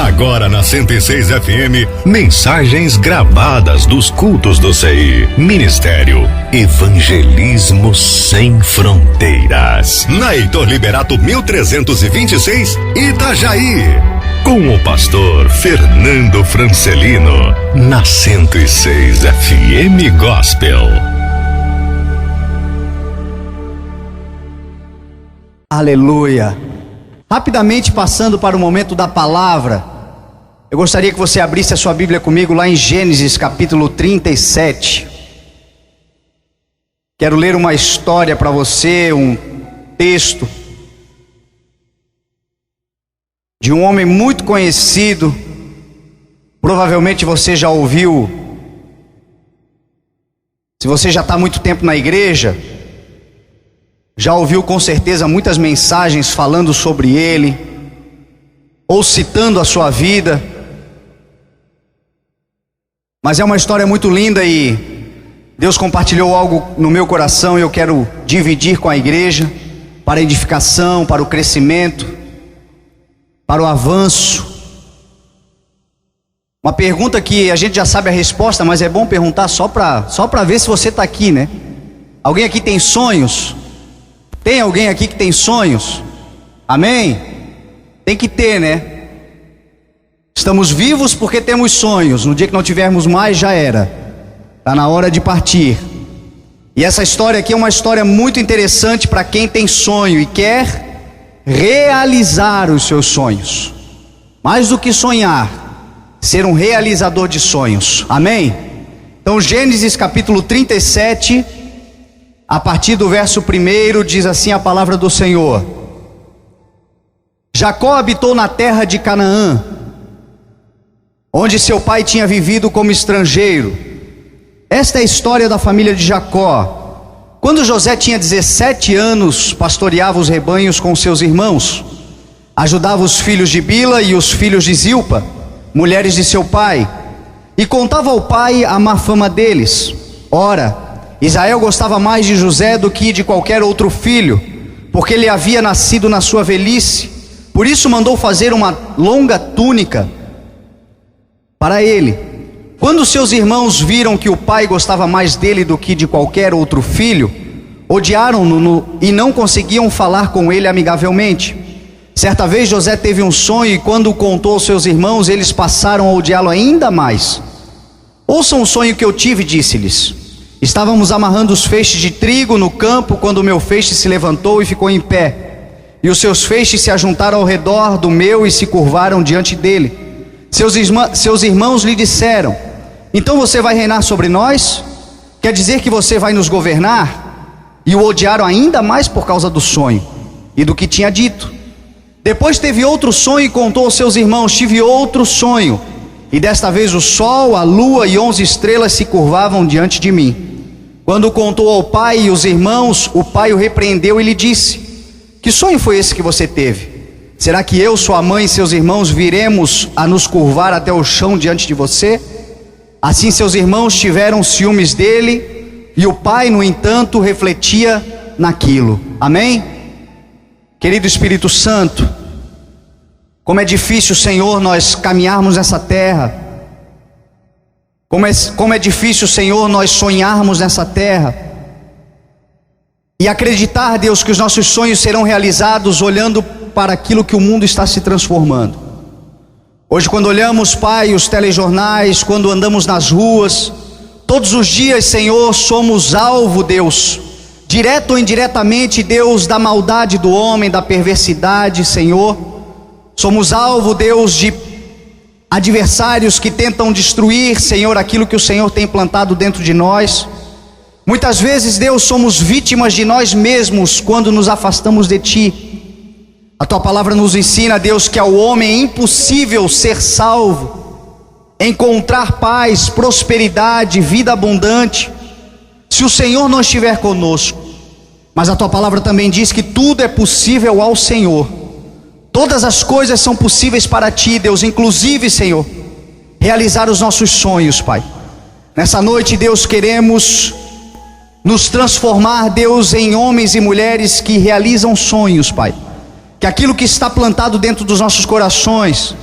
Agora na 106 FM, mensagens gravadas dos cultos do CI. Ministério Evangelismo Sem Fronteiras. Na Heitor Liberato 1326, Itajaí. Com o pastor Fernando Francelino. Na 106 FM Gospel. Aleluia. Rapidamente passando para o momento da palavra, eu gostaria que você abrisse a sua Bíblia comigo lá em Gênesis capítulo 37. Quero ler uma história para você, um texto de um homem muito conhecido. Provavelmente você já ouviu. Se você já está há muito tempo na igreja, já ouviu com certeza muitas mensagens falando sobre ele, ou citando a sua vida. Mas é uma história muito linda e Deus compartilhou algo no meu coração e eu quero dividir com a igreja, para a edificação, para o crescimento, para o avanço. Uma pergunta que a gente já sabe a resposta, mas é bom perguntar só para ver se você está aqui, né? Alguém aqui tem sonhos? Tem alguém aqui que tem sonhos? Amém? Tem que ter, né? Estamos vivos porque temos sonhos. No dia que não tivermos mais, já era. Está na hora de partir. E essa história aqui é uma história muito interessante para quem tem sonho e quer realizar os seus sonhos. Mais do que sonhar, ser um realizador de sonhos. Amém? Então Gênesis capítulo 37, a partir do verso 1, diz assim a palavra do Senhor: Jacó habitou na terra de Canaã, onde seu pai tinha vivido como estrangeiro. Esta é a história da família de Jacó. Quando José tinha 17 anos, pastoreava os rebanhos com seus irmãos, ajudava os filhos de Bila e os filhos de Zilpa, mulheres de seu pai, e contava ao pai a má fama deles. Ora, Israel gostava mais de José do que de qualquer outro filho, porque ele havia nascido na sua velhice. Por isso mandou fazer uma longa túnica para ele. Quando seus irmãos viram que o pai gostava mais dele do que de qualquer outro filho, odiaram-no e não conseguiam falar com ele amigavelmente. Certa vez José teve um sonho e quando o contou aos seus irmãos, eles passaram a odiá-lo ainda mais. Ouçam o sonho que eu tive, disse-lhes. Estávamos amarrando os feixes de trigo no campo quando o meu feixe se levantou e ficou em pé. E os seus feixes se ajuntaram ao redor do meu e se curvaram diante dele. Seus irmãos lhe disseram: então você vai reinar sobre nós? Quer dizer que você vai nos governar? E o odiaram ainda mais por causa do sonho e do que tinha dito. Depois teve outro sonho e contou aos seus irmãos: tive outro sonho, e desta vez o sol, a lua e 11 estrelas se curvavam diante de mim. Quando contou ao pai e os irmãos, o pai o repreendeu e lhe disse: que sonho foi esse que você teve? Será que eu, sua mãe e seus irmãos viremos a nos curvar até o chão diante de você? Assim seus irmãos tiveram ciúmes dele, e o pai, no entanto, refletia naquilo. Amém? Querido Espírito Santo, como é difícil, Senhor, nós caminharmos nessa terra. Como é difícil, Senhor, nós sonharmos nessa terra e acreditar, Deus, que os nossos sonhos serão realizados olhando para aquilo que o mundo está se transformando. Hoje, quando olhamos, Pai, os telejornais, quando andamos nas ruas, todos os dias, Senhor, somos alvo, Deus, direto ou indiretamente, Deus, da maldade do homem, da perversidade, Senhor. Somos alvo, Deus, de adversários que tentam destruir, Senhor, aquilo que o Senhor tem plantado dentro de nós. Muitas vezes, Deus, somos vítimas de nós mesmos quando nos afastamos de Ti. A Tua palavra nos ensina, Deus, que ao homem é impossível ser salvo, encontrar paz, prosperidade, vida abundante, se o Senhor não estiver conosco. Mas a Tua palavra também diz que tudo é possível ao Senhor. Todas as coisas são possíveis para Ti, Deus, inclusive, Senhor, realizar os nossos sonhos, Pai. Nessa noite, Deus, queremos nos transformar, Deus, em homens e mulheres que realizam sonhos, Pai. Que aquilo que está plantado dentro dos nossos corações,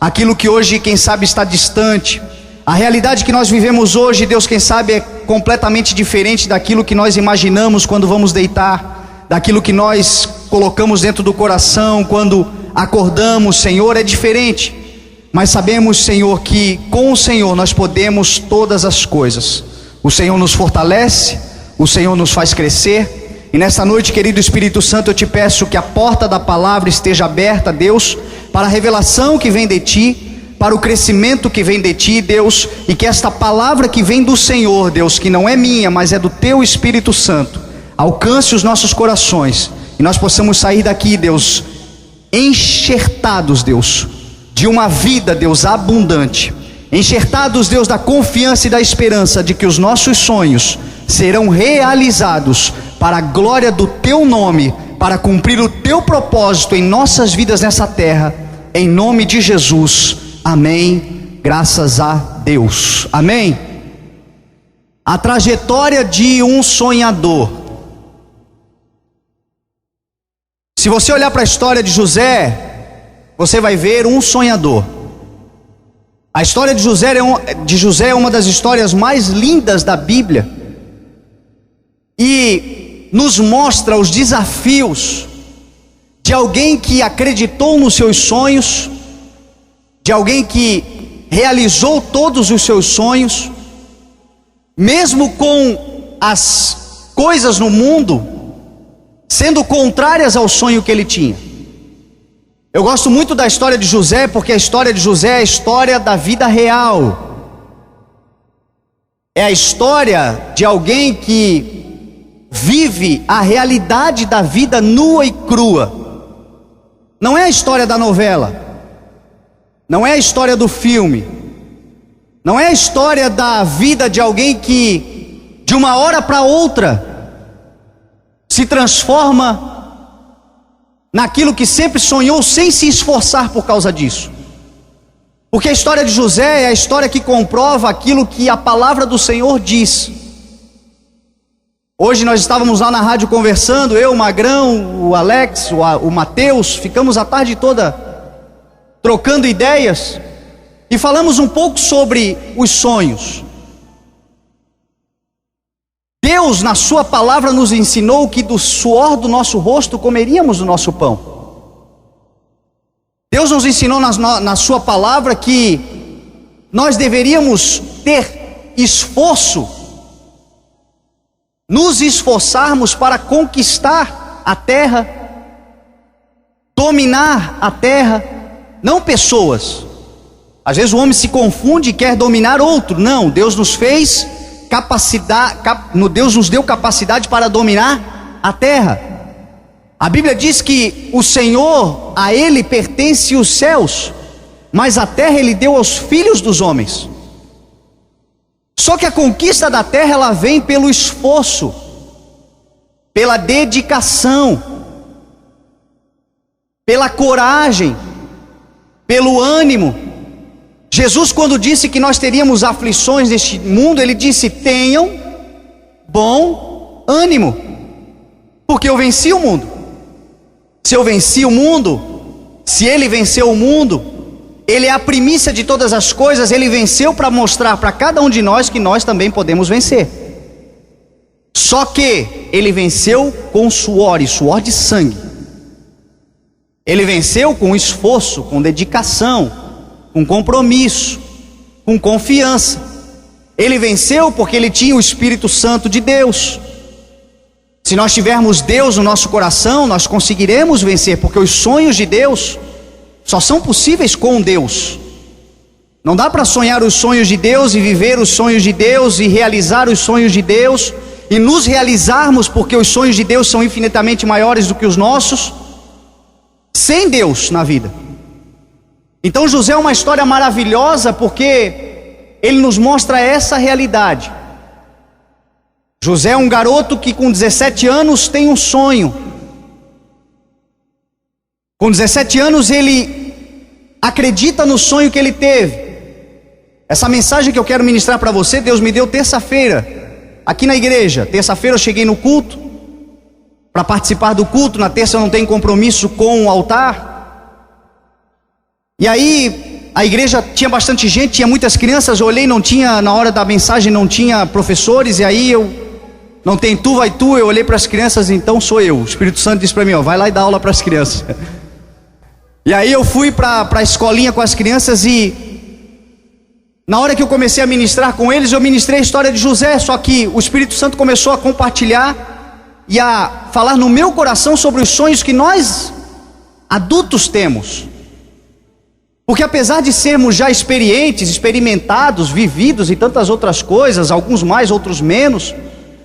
aquilo que hoje, quem sabe, está distante. A realidade que nós vivemos hoje, Deus, quem sabe, é completamente diferente daquilo que nós imaginamos quando vamos deitar, daquilo que nós colocamos dentro do coração quando acordamos, Senhor, é diferente. Mas sabemos, Senhor, que com o Senhor nós podemos todas as coisas. O Senhor nos fortalece, o Senhor nos faz crescer. E nesta noite, querido Espírito Santo, eu te peço que a porta da palavra esteja aberta, Deus, para a revelação que vem de Ti, para o crescimento que vem de Ti, Deus, e que esta palavra que vem do Senhor, Deus, que não é minha, mas é do Teu Espírito Santo, alcance os nossos corações, e nós possamos sair daqui, Deus, enxertados, Deus, de uma vida, Deus, abundante, enxertados, Deus, da confiança e da esperança de que os nossos sonhos serão realizados para a glória do Teu nome, para cumprir o Teu propósito em nossas vidas nessa terra, em nome de Jesus. Amém, graças a Deus, amém. A trajetória de um sonhador. Se você olhar para a história de José, você vai ver um sonhador. A história de José é uma das histórias mais lindas da Bíblia, e nos mostra os desafios de alguém que acreditou nos seus sonhos, de alguém que realizou todos os seus sonhos, mesmo com as coisas no mundo sendo contrárias ao sonho que ele tinha. Eu gosto muito da história de José, porque a história de José é a história da vida real. É a história de alguém que vive a realidade da vida nua e crua. Não é a história da novela, não é a história do filme, não é a história da vida de alguém que de uma hora para outra se transforma naquilo que sempre sonhou sem se esforçar por causa disso. Porque a história de José é a história que comprova aquilo que a palavra do Senhor diz. Hoje nós estávamos lá na rádio conversando, eu, o Magrão, o Alex, o Mateus, ficamos a tarde toda trocando ideias e falamos um pouco sobre os sonhos. Deus, na sua palavra, nos ensinou que do suor do nosso rosto comeríamos o nosso pão. Deus nos ensinou na sua palavra que nós deveríamos ter esforço, nos esforçarmos para conquistar a terra, dominar a terra, não pessoas. Às vezes o homem se confunde e quer dominar outro. Não, Deus nos fez capacidade, Deus nos deu capacidade para dominar a terra. A Bíblia diz que o Senhor, a Ele pertence os céus, mas a terra Ele deu aos filhos dos homens. Só que a conquista da terra, ela vem pelo esforço, pela dedicação, pela coragem, pelo ânimo. Jesus, quando disse que nós teríamos aflições neste mundo, Ele disse: tenham bom ânimo, porque eu venci o mundo. Se eu venci o mundo, se Ele venceu o mundo, Ele é a primícia de todas as coisas. Ele venceu para mostrar para cada um de nós que nós também podemos vencer. Só que Ele venceu com suor, e suor de sangue. Ele venceu com esforço, com dedicação, com compromisso, com confiança. Ele venceu porque Ele tinha o Espírito Santo de Deus. Se nós tivermos Deus no nosso coração, nós conseguiremos vencer, porque os sonhos de Deus só são possíveis com Deus. Não dá para sonhar os sonhos de Deus e viver os sonhos de Deus e realizar os sonhos de Deus e nos realizarmos, porque os sonhos de Deus são infinitamente maiores do que os nossos, sem Deus na vida. Então José é uma história maravilhosa, porque ele nos mostra essa realidade. José é um garoto que com 17 anos tem um sonho. Com 17 anos ele acredita no sonho que ele teve. Essa mensagem que eu quero ministrar para você, Deus me deu terça-feira, aqui na igreja. Terça-feira eu cheguei no culto, para participar do culto. Na terça eu não tenho compromisso com o altar. E aí a igreja tinha bastante gente, tinha muitas crianças. Eu olhei, não tinha, na hora da mensagem não tinha professores, e aí não tem tu, vai tu. Eu olhei para as crianças, então sou eu. O Espírito Santo disse para mim, vai lá e dá aula para as crianças. E aí eu fui para a escolinha com as crianças, e na hora que eu comecei a ministrar com eles, eu ministrei a história de José. Só que o Espírito Santo começou a compartilhar e a falar no meu coração sobre os sonhos que nós adultos temos. Porque apesar de sermos já experientes, experimentados, vividos e tantas outras coisas, alguns mais, outros menos,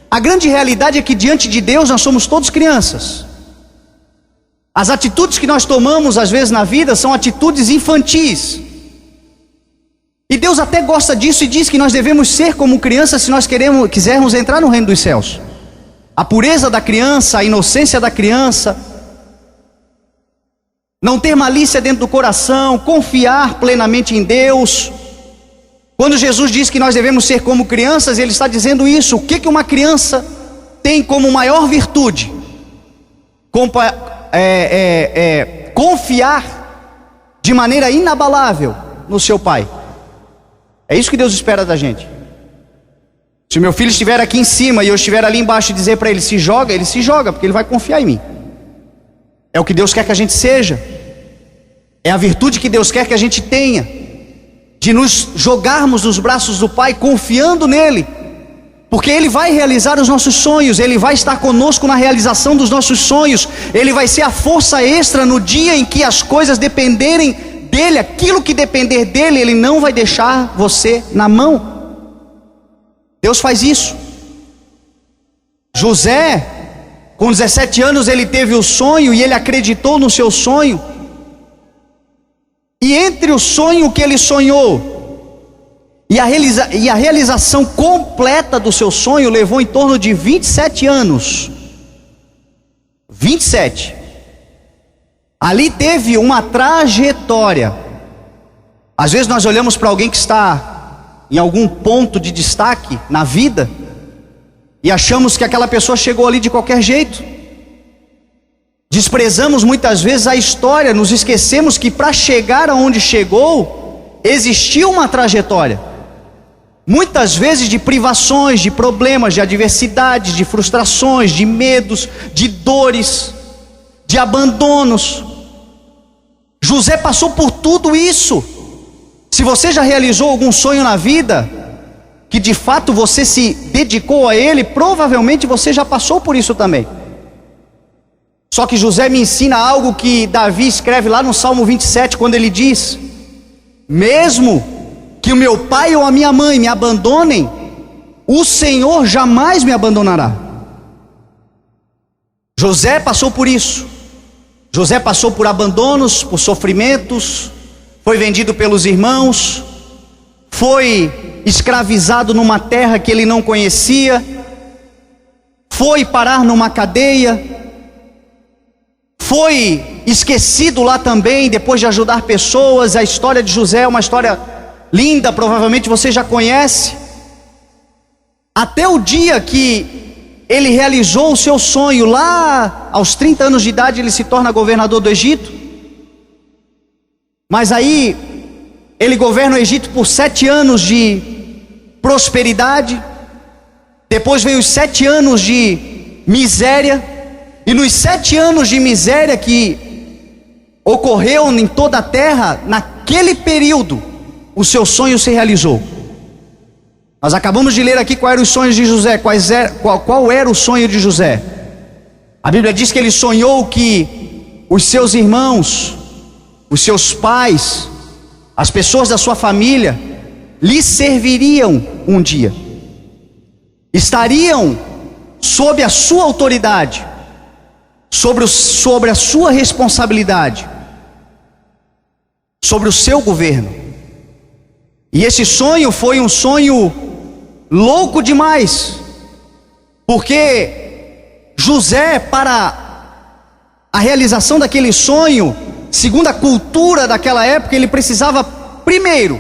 a grande realidade é que diante de Deus nós somos todos crianças. As atitudes que nós tomamos às vezes na vida são atitudes infantis. E Deus até gosta disso e diz que nós devemos ser como crianças se nós quisermos entrar no reino dos céus. A pureza da criança, a inocência da criança, não ter malícia dentro do coração, confiar plenamente em Deus. Quando Jesus diz que nós devemos ser como crianças, Ele está dizendo isso. O que uma criança tem como maior virtude? Confiar de maneira inabalável no seu Pai. É isso que Deus espera da gente. Se o meu filho estiver aqui em cima e eu estiver ali embaixo e dizer para ele se joga, ele se joga, porque ele vai confiar em mim. É o que Deus quer que a gente seja. É a virtude que Deus quer que a gente tenha, de nos jogarmos nos braços do Pai, confiando nele, porque Ele vai realizar os nossos sonhos. Ele vai estar conosco na realização dos nossos sonhos. Ele vai ser a força extra no dia em que as coisas dependerem dele. Aquilo que depender dele, Ele não vai deixar você na mão. Deus faz isso. José, com 17 anos, ele teve o sonho e ele acreditou no seu sonho. E entre o sonho que ele sonhou e a realização completa do seu sonho, levou em torno de 27 anos. 27. Ali teve uma trajetória. Às vezes nós olhamos para alguém que está em algum ponto de destaque na vida e achamos que aquela pessoa chegou ali de qualquer jeito. Desprezamos muitas vezes a história, nos esquecemos que para chegar aonde chegou, existiu uma trajetória. Muitas vezes de privações, de problemas, de adversidades, de frustrações, de medos, de dores, de abandonos. José passou por tudo isso. Se você já realizou algum sonho na vida, que de fato você se dedicou a ele, provavelmente você já passou por isso também. Só que José me ensina algo que Davi escreve lá no Salmo 27, quando ele diz: mesmo que o meu pai ou a minha mãe me abandonem, o Senhor jamais me abandonará. José passou por isso. José passou por abandonos, por sofrimentos, foi vendido pelos irmãos, foi escravizado numa terra que ele não conhecia, foi parar numa cadeia, foi esquecido lá também, depois de ajudar pessoas. A história de José é uma história linda, provavelmente você já conhece. Até o dia que ele realizou o seu sonho, lá aos 30 anos de idade, ele se torna governador do Egito. Mas aí, ele governa o Egito por 7 anos de prosperidade. Depois vem os 7 anos de miséria. E nos 7 anos de miséria que ocorreu em toda a terra, naquele período, o seu sonho se realizou. Nós acabamos de ler aqui quais eram os sonhos de José. Qual era o sonho de José? A Bíblia diz que ele sonhou que os seus irmãos, os seus pais, as pessoas da sua família, lhe serviriam um dia, estariam sob a sua autoridade, sobre a sua responsabilidade, sobre o seu governo. E esse sonho foi um sonho louco demais, porque José, para a realização daquele sonho, segundo a cultura daquela época, ele precisava primeiro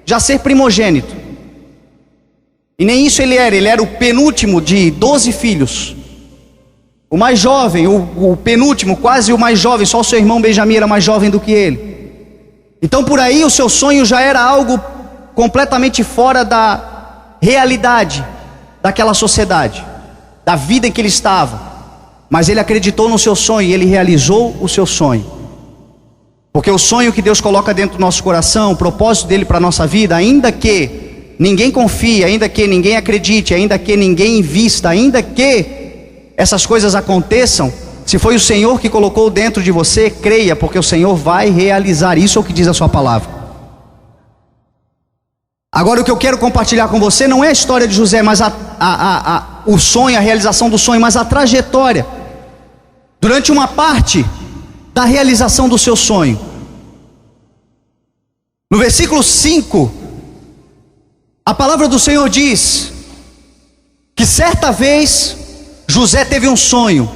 já ser primogênito. E nem isso ele era o penúltimo de 12 filhos. O mais jovem, o penúltimo, quase o mais jovem, só o seu irmão Benjamim era mais jovem do que ele. Então por aí o seu sonho já era algo completamente fora da realidade daquela sociedade, da vida em que ele estava. Mas ele acreditou no seu sonho e ele realizou o seu sonho. Porque o sonho que Deus coloca dentro do nosso coração, o propósito dele para a nossa vida, ainda que ninguém confie, ainda que ninguém acredite, ainda que ninguém invista, ainda que essas coisas aconteçam, se foi o Senhor que colocou dentro de você, creia, porque o Senhor vai realizar. Isso é o que diz a sua palavra. Agora o que eu quero compartilhar com você não é a história de José, mas o sonho, a realização do sonho, mas a trajetória durante uma parte da realização do seu sonho. No versículo 5, a palavra do Senhor diz que certa vez José teve um sonho,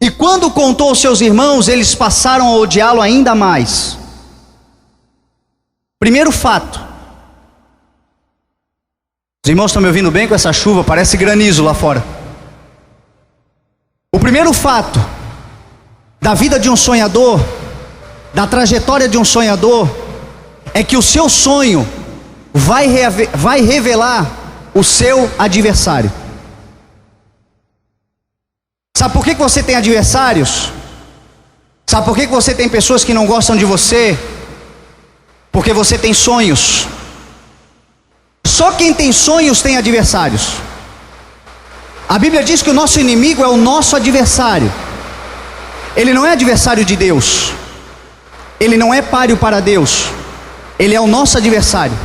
e quando contou aos seus irmãos, eles passaram a odiá-lo ainda mais. Primeiro fato. Os irmãos estão me ouvindo bem com essa chuva? Parece granizo lá fora. O primeiro fato da vida de um sonhador, da trajetória de um sonhador, é que o seu sonho vai revelar o seu adversário. Sabe por que você tem adversários? Sabe por que você tem pessoas que não gostam de você? Porque você tem sonhos. Só quem tem sonhos tem adversários. A Bíblia diz que o nosso inimigo é o nosso adversário. Ele não é adversário de Deus. Ele não é páreo para Deus. Ele é o nosso adversário.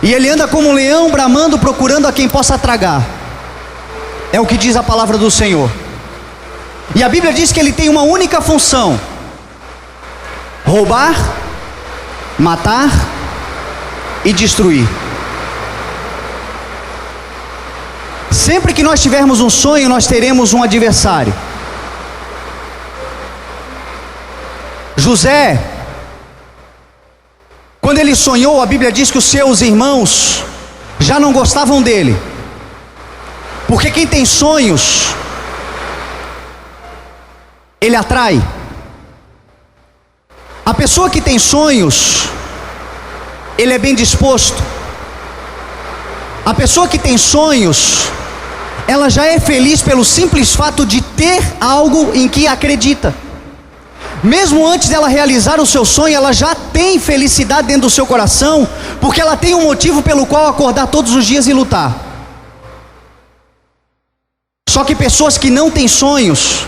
E ele anda como um leão bramando, procurando a quem possa tragar. É o que diz a palavra do Senhor. E a Bíblia diz que ele tem uma única função: roubar, matar e destruir. Sempre que nós tivermos um sonho, nós teremos um adversário. José, quando ele sonhou, a Bíblia diz que os seus irmãos já não gostavam dele. Porque quem tem sonhos, ele atrai. A pessoa que tem sonhos, ele é bem disposto. A pessoa que tem sonhos, ela já é feliz pelo simples fato de ter algo em que acredita. Mesmo antes dela realizar o seu sonho, ela já tem felicidade dentro do seu coração, porque ela tem um motivo pelo qual acordar todos os dias e lutar. Só que pessoas que não têm sonhos,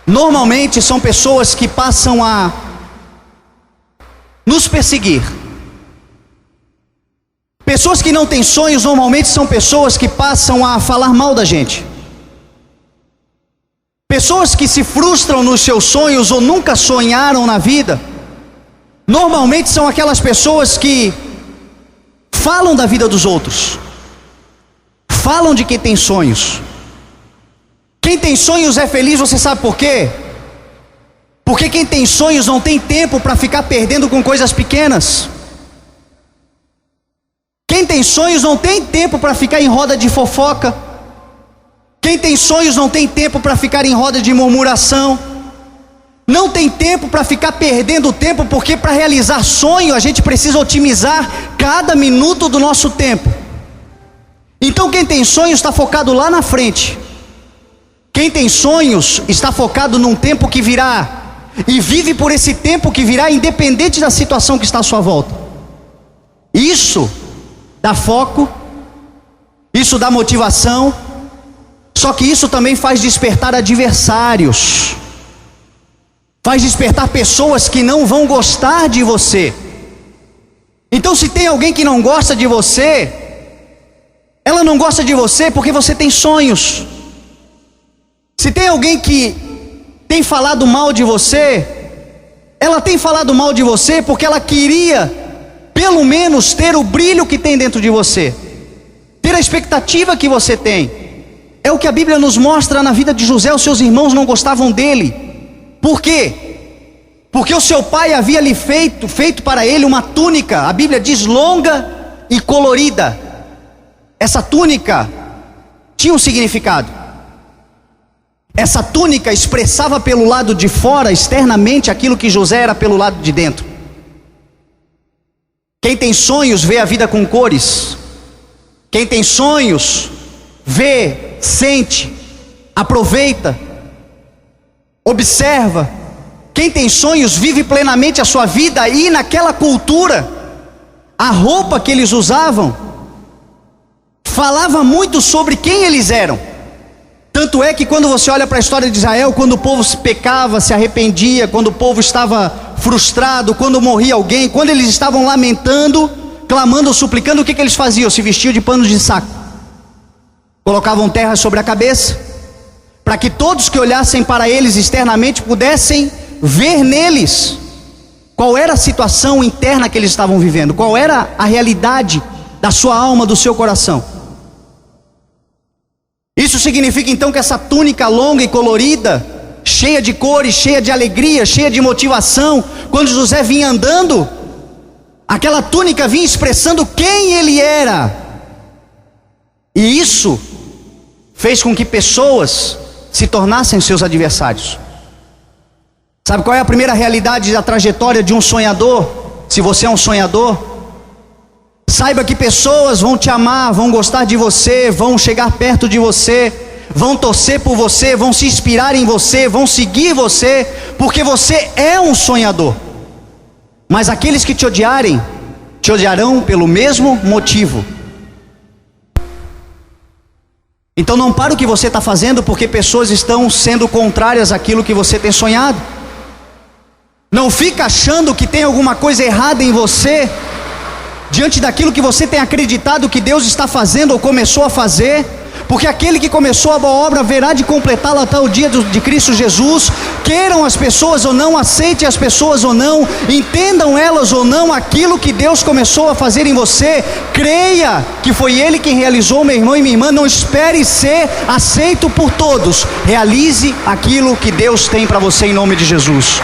normalmente são pessoas que passam a nos perseguir. Pessoas que não têm sonhos normalmente são pessoas que passam a falar mal da gente. Pessoas que se frustram nos seus sonhos ou nunca sonharam na vida, normalmente são aquelas pessoas que falam da vida dos outros, falam de quem tem sonhos. Quem tem sonhos é feliz, você sabe por quê? Porque quem tem sonhos não tem tempo para ficar perdendo com coisas pequenas. Quem tem sonhos não tem tempo para ficar em roda de fofoca. Quem tem sonhos não tem tempo para ficar em roda de murmuração. Não tem tempo para ficar perdendo tempo, porque para realizar sonho a gente precisa otimizar cada minuto do nosso tempo. Então quem tem sonhos está focado lá na frente. Quem tem sonhos está focado num tempo que virá, e vive por esse tempo que virá, independente da situação que está à sua volta. Isso dá foco, isso dá motivação. Só que isso também faz despertar adversários, faz despertar pessoas que não vão gostar de você. Então se tem alguém que não gosta de você, ela não gosta de você porque você tem sonhos. Se tem alguém que tem falado mal de você, ela tem falado mal de você porque ela queria pelo menos ter o brilho que tem dentro de você, ter a expectativa que você tem. É o que a Bíblia nos mostra na vida de José. Os seus irmãos não gostavam dele. Por quê? Porque o seu pai havia lhe feito para ele uma túnica, a Bíblia diz longa e colorida. Essa túnica tinha um significado. Essa túnica expressava pelo lado de fora, externamente, aquilo que José era pelo lado de dentro. Quem tem sonhos vê a vida com cores. Quem tem sonhos vê, sente, aproveita, observa. Quem tem sonhos vive plenamente a sua vida. E naquela cultura, a roupa que eles usavam falava muito sobre quem eles eram. Tanto é que quando você olha para a história de Israel, quando o povo se pecava, se arrependia, quando o povo estava frustrado, quando morria alguém, quando eles estavam lamentando, clamando, suplicando, o que eles faziam? Se vestiam de panos de saco, colocavam terra sobre a cabeça, para que todos que olhassem para eles externamente pudessem ver neles qual era a situação interna que eles estavam vivendo, qual era a realidade da sua alma, do seu coração. Isso significa então que essa túnica longa e colorida, cheia de cores, cheia de alegria, cheia de motivação, quando José vinha andando, aquela túnica vinha expressando quem ele era. E isso fez com que pessoas se tornassem seus adversários. Sabe qual é a primeira realidade da trajetória de um sonhador? Se você é um sonhador, saiba que pessoas vão te amar, vão gostar de você, vão chegar perto de você, vão torcer por você, vão se inspirar em você, vão seguir você, porque você é um sonhador. Mas aqueles que te odiarem, te odiarão pelo mesmo motivo. Então não para o que você está fazendo, porque pessoas estão sendo contrárias àquilo que você tem sonhado. Não fica achando que tem alguma coisa errada em você, diante daquilo que você tem acreditado que Deus está fazendo ou começou a fazer, porque aquele que começou a boa obra haverá de completá-la até o dia de Cristo Jesus. Queiram as pessoas ou não, aceitem as pessoas ou não, entendam elas ou não aquilo que Deus começou a fazer em você, creia que foi Ele quem realizou, meu irmão e minha irmã. Não espere ser aceito por todos, realize aquilo que Deus tem para você em nome de Jesus.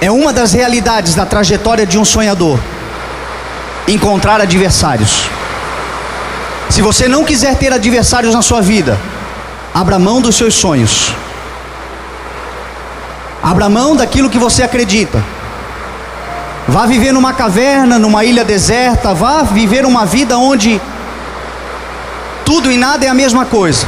É uma das realidades da trajetória de um sonhador, encontrar adversários. Se você não quiser ter adversários na sua vida, abra mão dos seus sonhos, abra mão daquilo que você acredita. Vá viver numa caverna, numa ilha deserta, vá viver uma vida onde tudo e nada é a mesma coisa.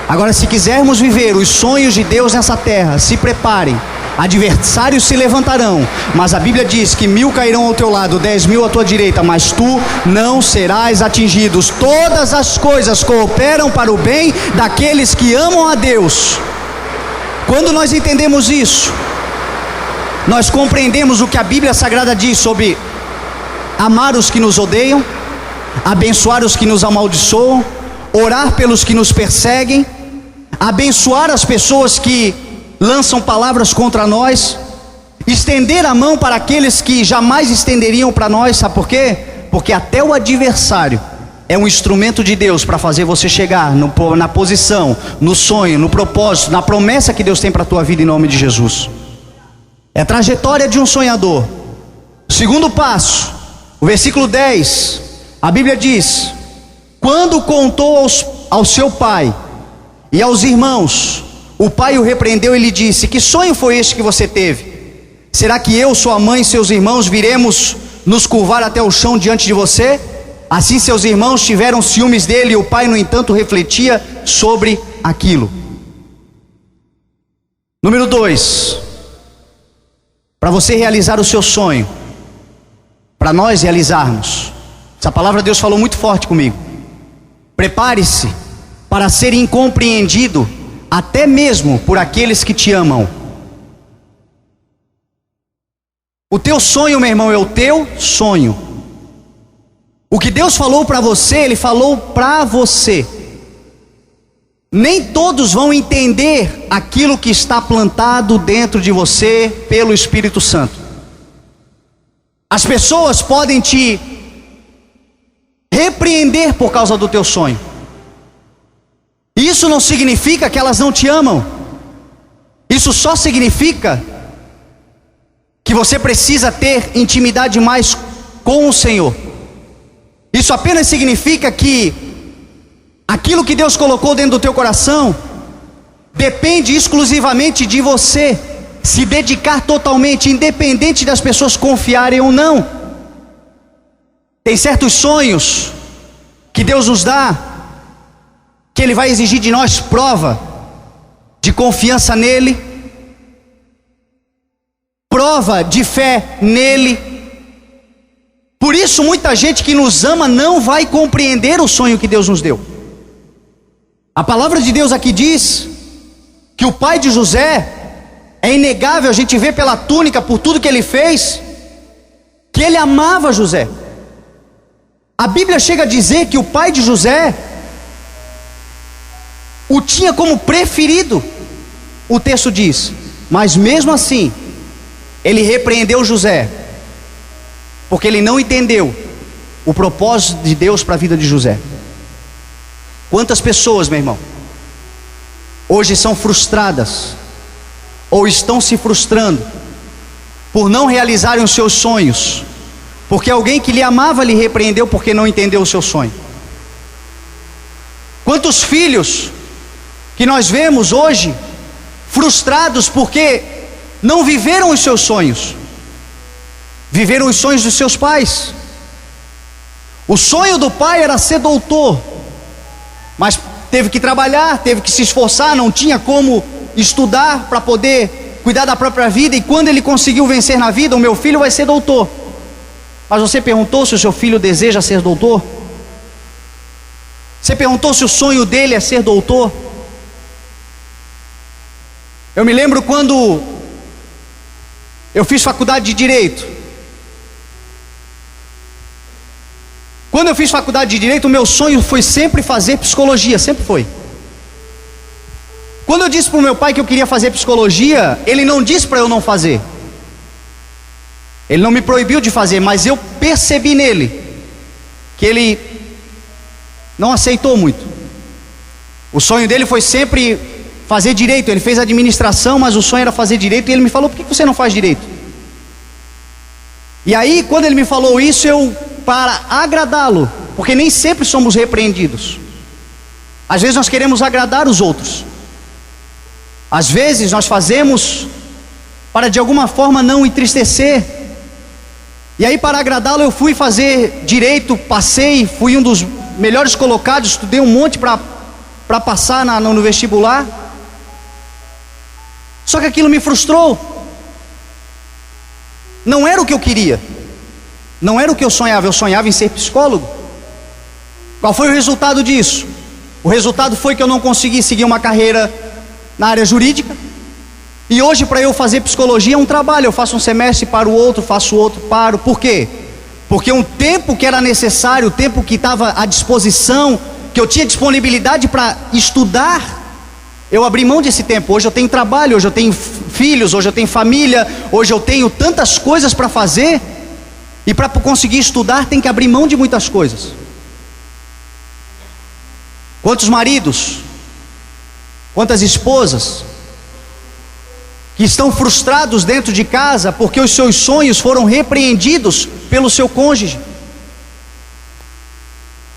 Agora, se quisermos viver os sonhos de Deus nessa terra, se preparem. Adversários se levantarão, mas a Bíblia diz que 1000 cairão ao teu lado, 10.000 à tua direita, mas tu não serás atingido. Todas as coisas cooperam para o bem daqueles que amam a Deus. Quando nós entendemos isso, nós compreendemos o que a Bíblia Sagrada diz sobre amar os que nos odeiam, abençoar os que nos amaldiçoam, orar pelos que nos perseguem, abençoar as pessoas que lançam palavras contra nós, estender a mão para aqueles que jamais estenderiam para nós. Sabe por quê? Porque até o adversário é um instrumento de Deus para fazer você chegar na posição, no sonho, no propósito, na promessa que Deus tem para a tua vida em nome de Jesus. É a trajetória de um sonhador. Segundo passo, o versículo 10, a Bíblia diz: quando contou ao seu pai e aos irmãos, o pai o repreendeu e lhe disse: que sonho foi este que você teve? Será que eu, sua mãe e seus irmãos viremos nos curvar até o chão diante de você? Assim seus irmãos tiveram ciúmes dele, e o pai, no entanto, refletia sobre aquilo. Número 2, para você realizar o seu sonho, para nós realizarmos, essa palavra Deus falou muito forte comigo. Prepare-se para ser incompreendido até mesmo por aqueles que te amam. O teu sonho, meu irmão, é o teu sonho. O que Deus falou para você, Ele falou para você. Nem todos vão entender aquilo que está plantado dentro de você pelo Espírito Santo. As pessoas podem te repreender por causa do teu sonho. Isso não significa que elas não te amam. Isso só significa que você precisa ter intimidade mais com o Senhor. Isso apenas significa que aquilo que Deus colocou dentro do teu coração depende exclusivamente de você se dedicar totalmente, independente das pessoas confiarem ou não. Tem certos sonhos que Deus nos dá, que Ele vai exigir de nós prova de confiança nele, prova de fé nele. Por isso muita gente que nos ama não vai compreender o sonho que Deus nos deu. A palavra de Deus aqui diz que o pai de José, é inegável, a gente vê pela túnica, por tudo que ele fez, que ele amava José. A Bíblia chega a dizer que o pai de José o tinha como preferido. O texto diz, mas mesmo assim ele repreendeu José, porque ele não entendeu o propósito de Deus para a vida de José. Quantas pessoas, meu irmão, hoje são frustradas, ou estão se frustrando, por não realizarem os seus sonhos, porque alguém que lhe amava lhe repreendeu porque não entendeu o seu sonho. Quantos filhos que nós vemos hoje frustrados porque não viveram os seus sonhos, viveram os sonhos dos seus pais. O sonho do pai era ser doutor, mas teve que trabalhar, teve que se esforçar, não tinha como estudar para poder cuidar da própria vida, e quando ele conseguiu vencer na vida, o meu filho vai ser doutor. Mas você perguntou se o seu filho deseja ser doutor? Você perguntou se o sonho dele é ser doutor? Eu me lembro quando eu fiz faculdade de Direito. Quando eu fiz faculdade de Direito, o meu sonho foi sempre fazer psicologia, sempre foi. Quando eu disse para o meu pai que eu queria fazer psicologia, ele não disse para eu não fazer. Ele não me proibiu de fazer, mas eu percebi nele que ele não aceitou muito. O sonho dele foi sempre fazer direito. Ele fez administração, mas o sonho era fazer direito, e ele me falou: por que você não faz direito? E aí, quando ele me falou isso, eu, para agradá-lo, porque nem sempre somos repreendidos, às vezes nós queremos agradar os outros, às vezes nós fazemos para de alguma forma não entristecer. E aí, para agradá-lo, eu fui fazer direito, passei, fui um dos melhores colocados, estudei um monte para passar no vestibular. Só que aquilo me frustrou. Não era o que eu queria, não era o que eu sonhava em ser psicólogo. Qual foi o resultado disso? O resultado foi que eu não consegui seguir uma carreira na área jurídica, e hoje, para eu fazer psicologia é um trabalho. Eu faço um semestre, paro o outro, faço outro, paro. Por quê? Porque um tempo que era necessário, o tempo que estava à disposição, que eu tinha disponibilidade para estudar, eu abri mão desse tempo. Hoje eu tenho trabalho, hoje eu tenho filhos, hoje eu tenho família, hoje eu tenho tantas coisas para fazer, e para conseguir estudar tem que abrir mão de muitas coisas. Quantos maridos, quantas esposas que estão frustrados dentro de casa porque os seus sonhos foram repreendidos pelo seu cônjuge.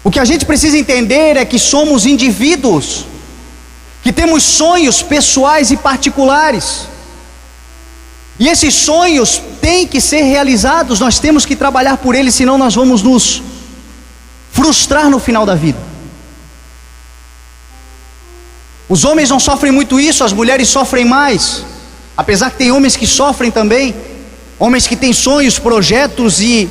O que a gente precisa entender é que somos indivíduos que temos sonhos pessoais e particulares, e esses sonhos têm que ser realizados. Nós temos que trabalhar por eles, senão nós vamos nos frustrar no final da vida. Os homens não sofrem muito isso, as mulheres sofrem mais. Apesar que tem homens que sofrem também, homens que têm sonhos, projetos, e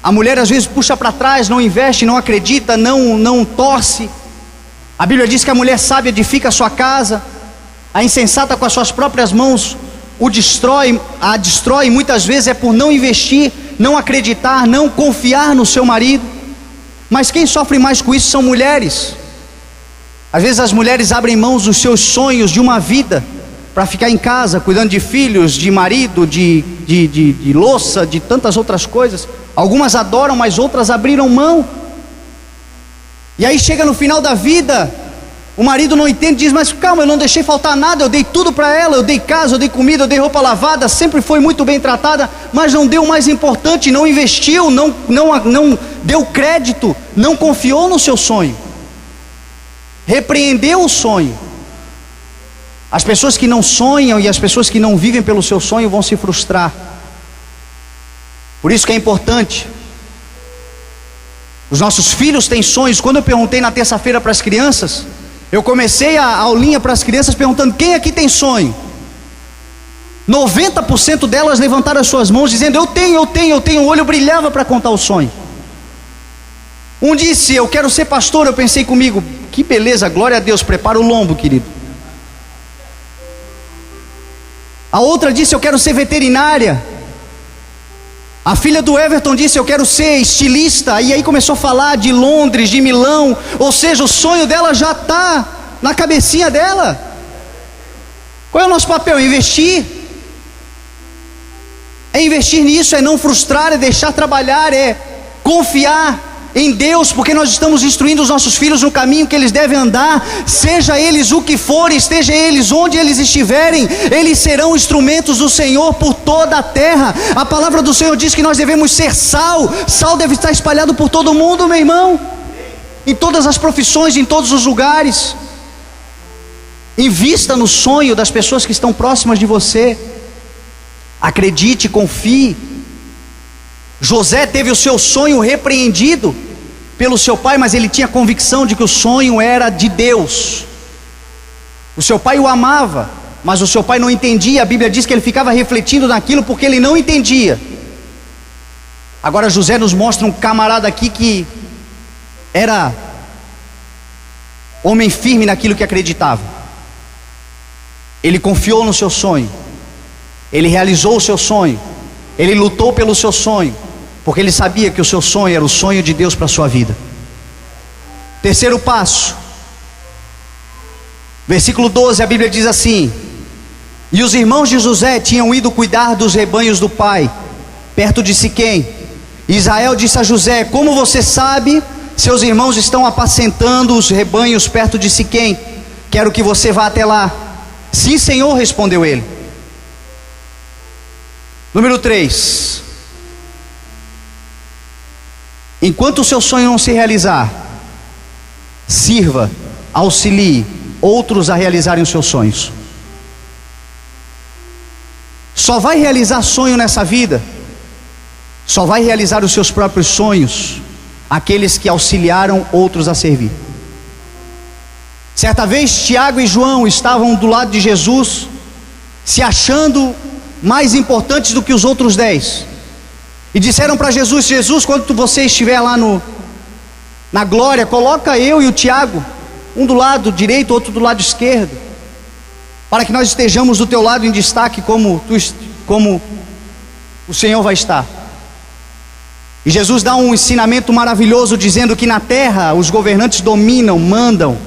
a mulher às vezes puxa para trás, não investe, não acredita, não torce. A Bíblia diz que a mulher sábia edifica a sua casa, a insensata com as suas próprias mãos a destrói. Muitas vezes é por não investir, não acreditar, não confiar no seu marido. Mas quem sofre mais com isso são mulheres. Às vezes as mulheres abrem mão dos seus sonhos de uma vida para ficar em casa, cuidando de filhos, de marido, de louça, de tantas outras coisas. Algumas adoram, mas outras abriram mão. E aí chega no final da vida, O marido não entende, diz: mas calma, eu não deixei faltar nada, eu dei tudo para ela, eu dei casa, eu dei comida, eu dei roupa lavada, sempre foi muito bem tratada, mas não deu o mais importante, não investiu, não deu crédito, não confiou no seu sonho, repreendeu o sonho. As pessoas que não sonham e as pessoas que não vivem pelo seu sonho vão se frustrar. Por isso que é importante. Os nossos filhos têm sonhos. Quando eu perguntei na terça-feira para as crianças, eu comecei a aulinha para as crianças perguntando: quem aqui tem sonho? 90% delas levantaram as suas mãos dizendo: eu tenho. O olho brilhava para contar o sonho. Um disse: eu quero ser pastor. Eu pensei comigo: que beleza, glória a Deus, prepara o lombo, querido. A outra disse: eu quero ser veterinária. A filha do Everton disse: eu quero ser estilista. E aí começou a falar de Londres, de Milão. Ou seja, o sonho dela já está na cabecinha dela. Qual é o nosso papel? Investir. É investir nisso, é não frustrar, é deixar trabalhar, é confiar em Deus, porque nós estamos instruindo os nossos filhos no caminho que eles devem andar. Seja eles o que forem, esteja eles onde eles estiverem, eles serão instrumentos do Senhor por toda a terra. A palavra do Senhor diz que nós devemos ser sal. Sal deve estar espalhado por todo mundo, meu irmão, em todas as profissões, em todos os lugares. Invista no sonho das pessoas que estão próximas de você. Acredite, confie. José teve o seu sonho repreendido pelo seu pai, mas ele tinha convicção de que o sonho era de Deus. O seu pai o amava, mas o seu pai não entendia. A Bíblia diz que ele ficava refletindo naquilo porque ele não entendia. Agora José nos mostra um camarada aqui que era homem firme naquilo que acreditava. Ele confiou no seu sonho, ele realizou o seu sonho, ele lutou pelo seu sonho, porque ele sabia que o seu sonho era o sonho de Deus para a sua vida. Terceiro passo, versículo 12, a Bíblia diz assim: e os irmãos de José tinham ido cuidar dos rebanhos do pai, perto de Siquém. Israel disse a José: como você sabe, seus irmãos estão apacentando os rebanhos perto de Siquém, quero que você vá até lá. Sim, Senhor, respondeu ele. Número 3, enquanto o seu sonho não se realizar, sirva, auxilie outros a realizarem os seus sonhos. Só vai realizar sonho nessa vida, só vai realizar os seus próprios sonhos aqueles que auxiliaram outros a servir. Certa vez Tiago e João estavam do lado de Jesus, se achando mais importantes do que os outros 10, e disseram para Jesus: Jesus, quando você estiver lá na glória, coloca eu e o Tiago, um do lado direito, outro do lado esquerdo, para que nós estejamos do teu lado em destaque, como o Senhor vai estar. E Jesus dá um ensinamento maravilhoso, dizendo que na terra os governantes dominam, mandam,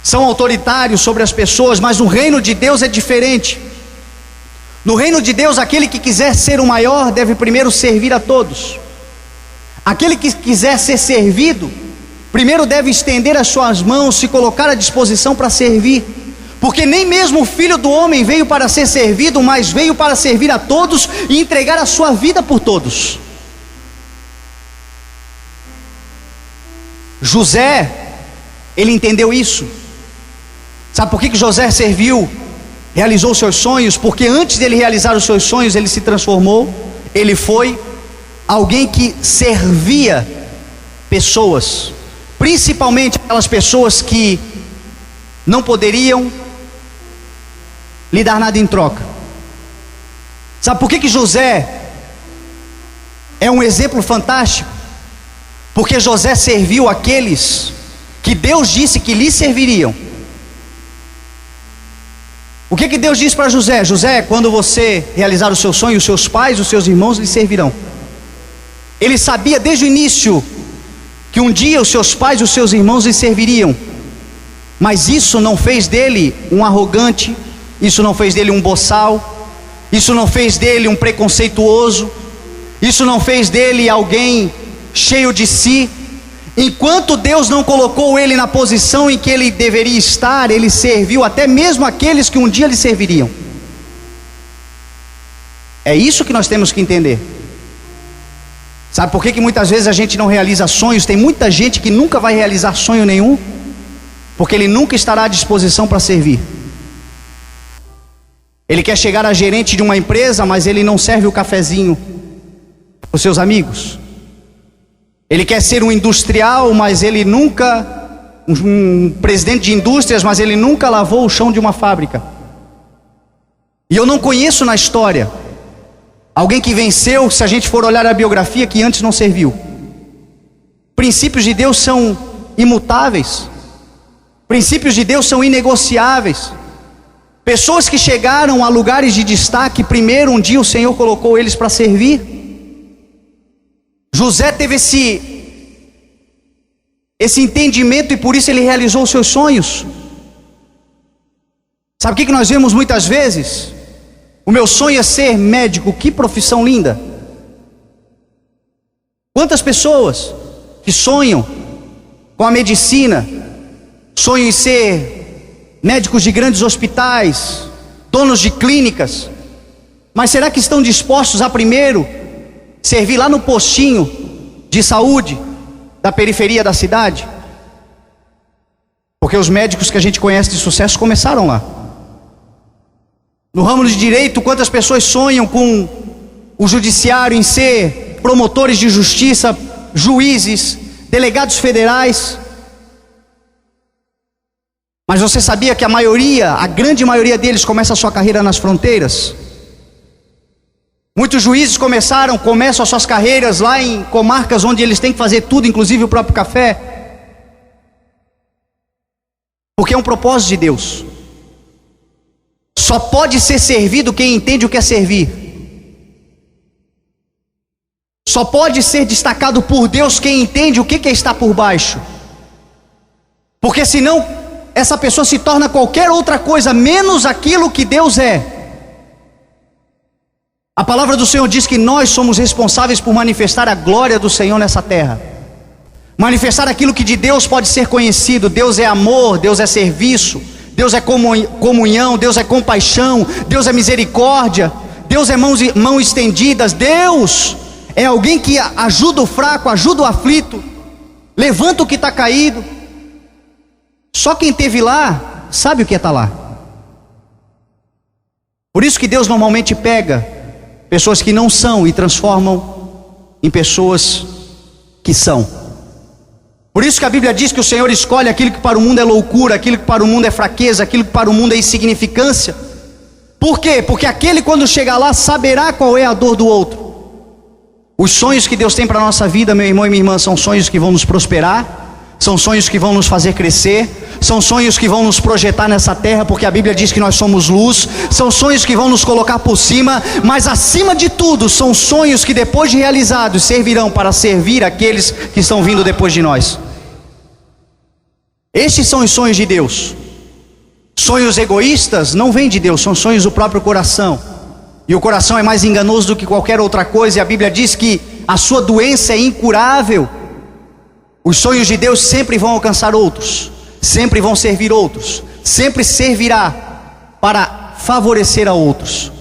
são autoritários sobre as pessoas, mas no reino de Deus é diferente. No reino de Deus, aquele que quiser ser o maior deve primeiro servir a todos. Aquele que quiser ser servido, primeiro deve estender as suas mãos, se colocar à disposição para servir. Porque nem mesmo o Filho do Homem veio para ser servido, mas veio para servir a todos e entregar a sua vida por todos. José, ele entendeu isso. Sabe por que José serviu, realizou seus sonhos? Porque antes dele realizar os seus sonhos, ele se transformou. Ele foi alguém que servia pessoas, principalmente aquelas pessoas que não poderiam lhe dar nada em troca. Sabe por que José é um exemplo fantástico? Porque José serviu aqueles que Deus disse que lhe serviriam. O que Deus disse para José? José, quando você realizar o seu sonho, os seus pais, os seus irmãos lhe servirão. Ele sabia desde o início que um dia os seus pais e os seus irmãos lhe serviriam. Mas isso não fez dele um arrogante, isso não fez dele um boçal, isso não fez dele um preconceituoso, isso não fez dele alguém cheio de si. Enquanto Deus não colocou ele na posição em que ele deveria estar, ele serviu até mesmo aqueles que um dia lhe serviriam. É isso que nós temos que entender. Sabe por que muitas vezes a gente não realiza sonhos? Tem muita gente que nunca vai realizar sonho nenhum, porque ele nunca estará à disposição para servir. Ele quer chegar a gerente de uma empresa, mas ele não serve o cafezinho para os seus amigos. Ele quer ser um industrial, mas ele nunca, um presidente de indústrias, mas ele nunca lavou o chão de uma fábrica. E eu não conheço na história alguém que venceu, se a gente for olhar a biografia, que antes não serviu. Princípios de Deus são imutáveis. Princípios de Deus são inegociáveis. Pessoas que chegaram a lugares de destaque, primeiro um dia o Senhor colocou eles para servir. José teve esse entendimento e por isso ele realizou os seus sonhos. Sabe o que nós vemos muitas vezes? O meu sonho é ser médico. Que profissão linda! Quantas pessoas que sonham com a medicina, sonham em ser médicos de grandes hospitais, donos de clínicas, mas será que estão dispostos a primeiro servir lá no postinho de saúde da periferia da cidade? Porque os médicos que a gente conhece de sucesso começaram lá. No ramo de direito, quantas pessoas sonham com o judiciário, em ser promotores de justiça, juízes, delegados federais? Mas você sabia que a grande maioria deles começa a sua carreira nas fronteiras? Muitos juízes começam as suas carreiras lá em comarcas onde eles têm que fazer tudo, inclusive o próprio café. Porque é um propósito de Deus. Só pode ser servido quem entende o que é servir. Só pode ser destacado por Deus quem entende o que é estar por baixo. Porque senão essa pessoa se torna qualquer outra coisa, menos aquilo que Deus é. A palavra do Senhor diz que nós somos responsáveis por manifestar a glória do Senhor nessa terra. Manifestar aquilo que de Deus pode ser conhecido. Deus é amor, Deus é serviço, Deus é comunhão, Deus é compaixão, Deus é misericórdia, Deus é mãos estendidas. Deus é alguém que ajuda o fraco, ajuda o aflito, levanta o que está caído. Só quem esteve lá sabe o que é estar lá. Por isso que Deus normalmente pega pessoas que não são e transformam em pessoas que são. Por isso que a Bíblia diz que o Senhor escolhe aquilo que para o mundo é loucura, aquilo que para o mundo é fraqueza, aquilo que para o mundo é insignificância. Por quê? Porque aquele, quando chegar lá, saberá qual é a dor do outro. Os sonhos que Deus tem para a nossa vida, meu irmão e minha irmã, são sonhos que vão nos prosperar, são sonhos que vão nos fazer crescer, são sonhos que vão nos projetar nessa terra, porque a Bíblia diz que nós somos luz, são sonhos que vão nos colocar por cima, mas acima de tudo, são sonhos que depois de realizados, servirão para servir aqueles que estão vindo depois de nós. Estes são os sonhos de Deus. Sonhos egoístas não vêm de Deus, são sonhos do próprio coração. E o coração é mais enganoso do que qualquer outra coisa, e a Bíblia diz que a sua doença é incurável. Os sonhos de Deus sempre vão alcançar outros, sempre vão servir outros, sempre servirá para favorecer a outros.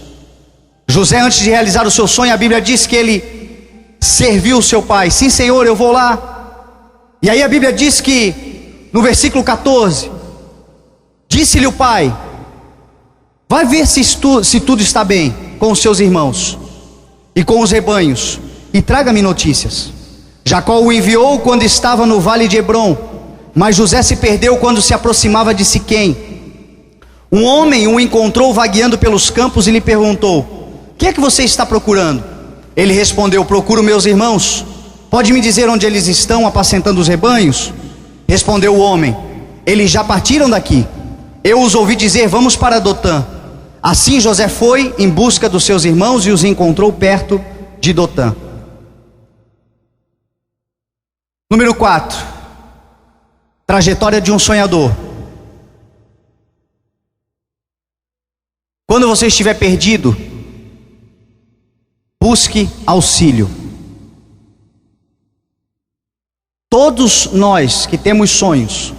José, antes de realizar o seu sonho, a Bíblia diz que ele serviu o seu pai. Sim, Senhor, eu vou lá. E aí a Bíblia diz que no versículo 14, disse-lhe o pai: vai ver se tudo está bem com os seus irmãos e com os rebanhos, e traga-me notícias. Jacó o enviou quando estava no vale de Hebrom, mas José se perdeu quando se aproximava de Siquém. Um homem o encontrou vagueando pelos campos e lhe perguntou: o que é que você está procurando? Ele respondeu: procuro meus irmãos. Pode me dizer onde eles estão apacentando os rebanhos? Respondeu o homem: eles já partiram daqui. Eu os ouvi dizer: vamos para Dotã. Assim José foi em busca dos seus irmãos e os encontrou perto de Dotã. Número 4. Trajetória de um sonhador. Quando você estiver perdido, busque auxílio. todos nós que temos sonhos,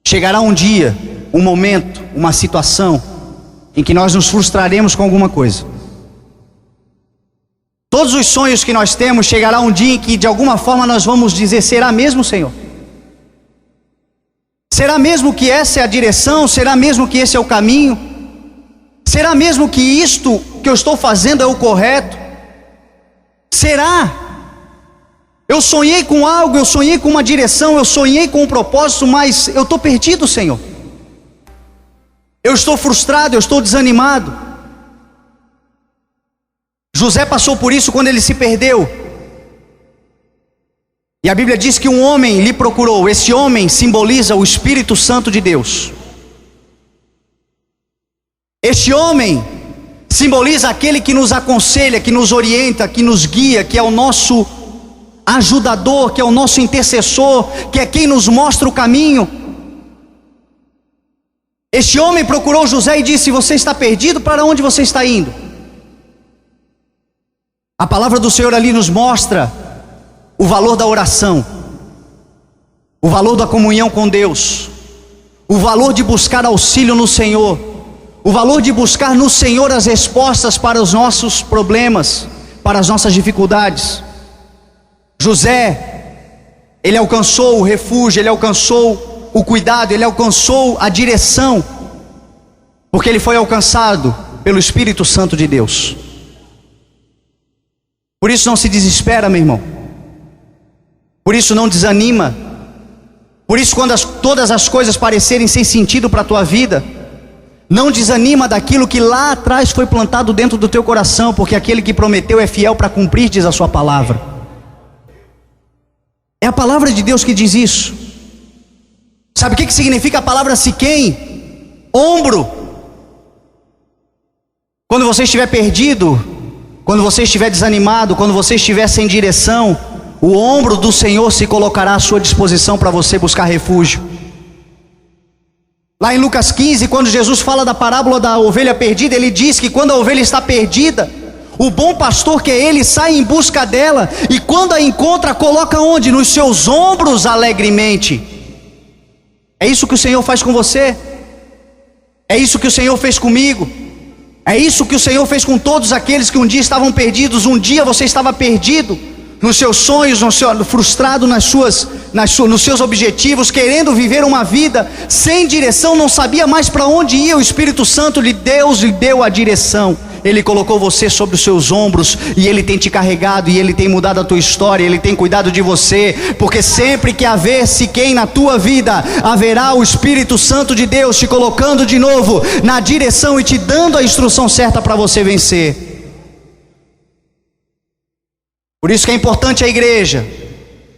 chegará um dia, um momento, uma situação em que nós nos frustraremos com alguma coisa. Todos os sonhos que nós temos, chegará um dia em que de alguma forma nós vamos dizer: será mesmo, Senhor? Será mesmo que essa é a direção? Será mesmo que esse é o caminho? Será mesmo que isto que eu estou fazendo é o correto? Será? Eu sonhei com algo, eu sonhei com uma direção, eu sonhei com um propósito, mas eu estou perdido, Senhor. Eu estou frustrado, eu estou desanimado. José passou por isso quando ele se perdeu. E a Bíblia diz que um homem lhe procurou. Esse homem simboliza o Espírito Santo de Deus. Este homem simboliza aquele que nos aconselha, que nos orienta, que nos guia, que é o nosso ajudador, que é o nosso intercessor, que é quem nos mostra o caminho. Este homem procurou José e disse: você está perdido? Para onde você está indo? A palavra do Senhor ali nos mostra o valor da oração, o valor da comunhão com Deus, o valor de buscar auxílio no Senhor, o valor de buscar no Senhor as respostas para os nossos problemas, para as nossas dificuldades. José, ele alcançou o refúgio, ele alcançou o cuidado, ele alcançou a direção, porque ele foi alcançado pelo Espírito Santo de Deus. Por isso não se desespera, meu irmão. Por isso não desanima. Por isso, quando todas as coisas parecerem sem sentido para a tua vida, não desanima daquilo que lá atrás foi plantado dentro do teu coração, porque aquele que prometeu é fiel para cumprir, diz a sua palavra. É a palavra de Deus que diz isso. Sabe o que significa a palavra Siquém? Ombro. Quando você estiver perdido, quando você estiver desanimado, quando você estiver sem direção, o ombro do Senhor se colocará à sua disposição para você buscar refúgio. Lá em Lucas 15, quando Jesus fala da parábola da ovelha perdida, ele diz que quando a ovelha está perdida, o bom pastor, que é ele, sai em busca dela, e quando a encontra, coloca onde? Nos seus ombros alegremente. É isso que o Senhor faz com você. É isso que o Senhor fez comigo. É isso que o Senhor fez com todos aqueles que um dia estavam perdidos. Um dia você estava perdido nos seus sonhos, frustrado nos seus objetivos, querendo viver uma vida sem direção, não sabia mais para onde ia. O Espírito Santo, Deus lhe deu a direção. Ele colocou você sobre os seus ombros, e Ele tem te carregado, e Ele tem mudado a tua história, Ele tem cuidado de você, porque sempre que haver Siquém na tua vida, haverá o Espírito Santo de Deus te colocando de novo na direção e te dando a instrução certa para você vencer. Por isso que é importante a igreja,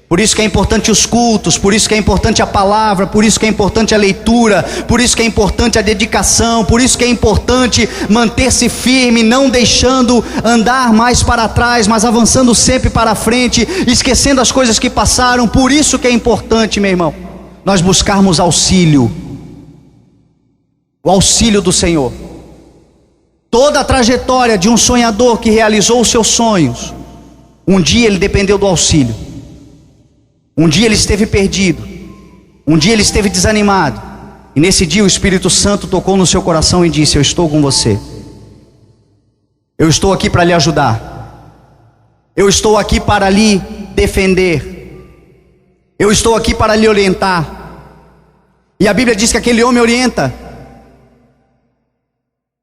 por isso que é importante os cultos, por isso que é importante a palavra, por isso que é importante a leitura, por isso que é importante a dedicação, por isso que é importante manter-se firme, não deixando andar mais para trás, mas avançando sempre para frente, esquecendo as coisas que passaram. Por isso que é importante, meu irmão, nós buscarmos auxílio, o auxílio do Senhor. Toda a trajetória de um sonhador que realizou os seus sonhos, um dia ele dependeu do auxílio. Um dia ele esteve perdido, um dia ele esteve desanimado, e nesse dia o Espírito Santo tocou no seu coração e disse: eu estou com você, eu estou aqui para lhe ajudar, eu estou aqui para lhe defender, eu estou aqui para lhe orientar. E a Bíblia diz que aquele homem orienta,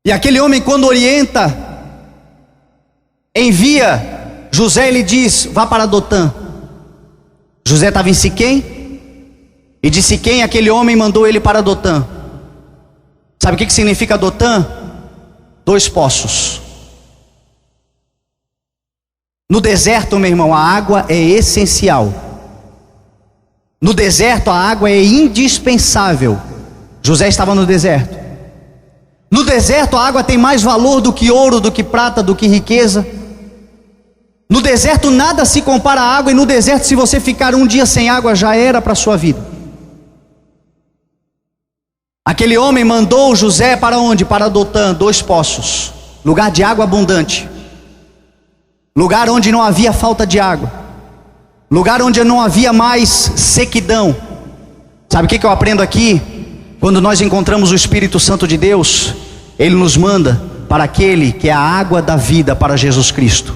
e aquele homem, quando orienta, envia José, ele diz: vá para Dotã. José estava em Siquém, e de Siquém aquele homem mandou ele para Dotã. Sabe o que significa Dotã? 2 poços. No deserto, meu irmão, a água é essencial. No deserto a água é indispensável. José estava no deserto. No deserto a água tem mais valor do que ouro, do que prata, do que riqueza. No deserto nada se compara à água, e no deserto, se você ficar um dia sem água, já era para a sua vida. Aquele homem mandou José para onde? Para Dotã, 2 poços, lugar de água abundante, lugar onde não havia falta de água. lugar onde não havia mais sequidão. Sabe o que eu aprendo aqui? Quando nós encontramos o Espírito Santo de Deus, Ele nos manda para aquele que é a água da vida, para Jesus Cristo.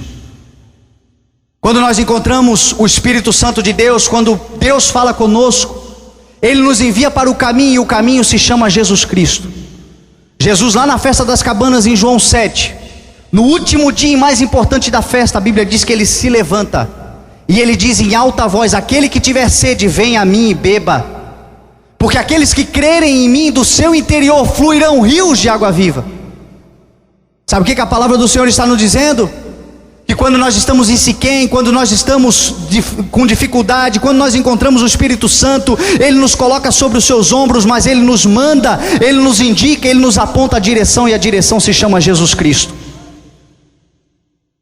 Quando nós encontramos o Espírito Santo de Deus, quando Deus fala conosco, Ele nos envia para o caminho, e o caminho se chama Jesus Cristo. Jesus, lá na festa das cabanas, em João 7, no último dia e mais importante da festa, a Bíblia diz que Ele se levanta e Ele diz em alta voz: aquele que tiver sede, venha a mim e beba, porque aqueles que crerem em mim, do seu interior fluirão rios de água viva. Sabe o que a palavra do Senhor está nos dizendo? Que quando nós estamos em Siquém, quando nós estamos com dificuldade, quando nós encontramos o Espírito Santo, Ele nos coloca sobre os seus ombros, mas Ele nos manda, Ele nos indica, Ele nos aponta a direção, e a direção se chama Jesus Cristo.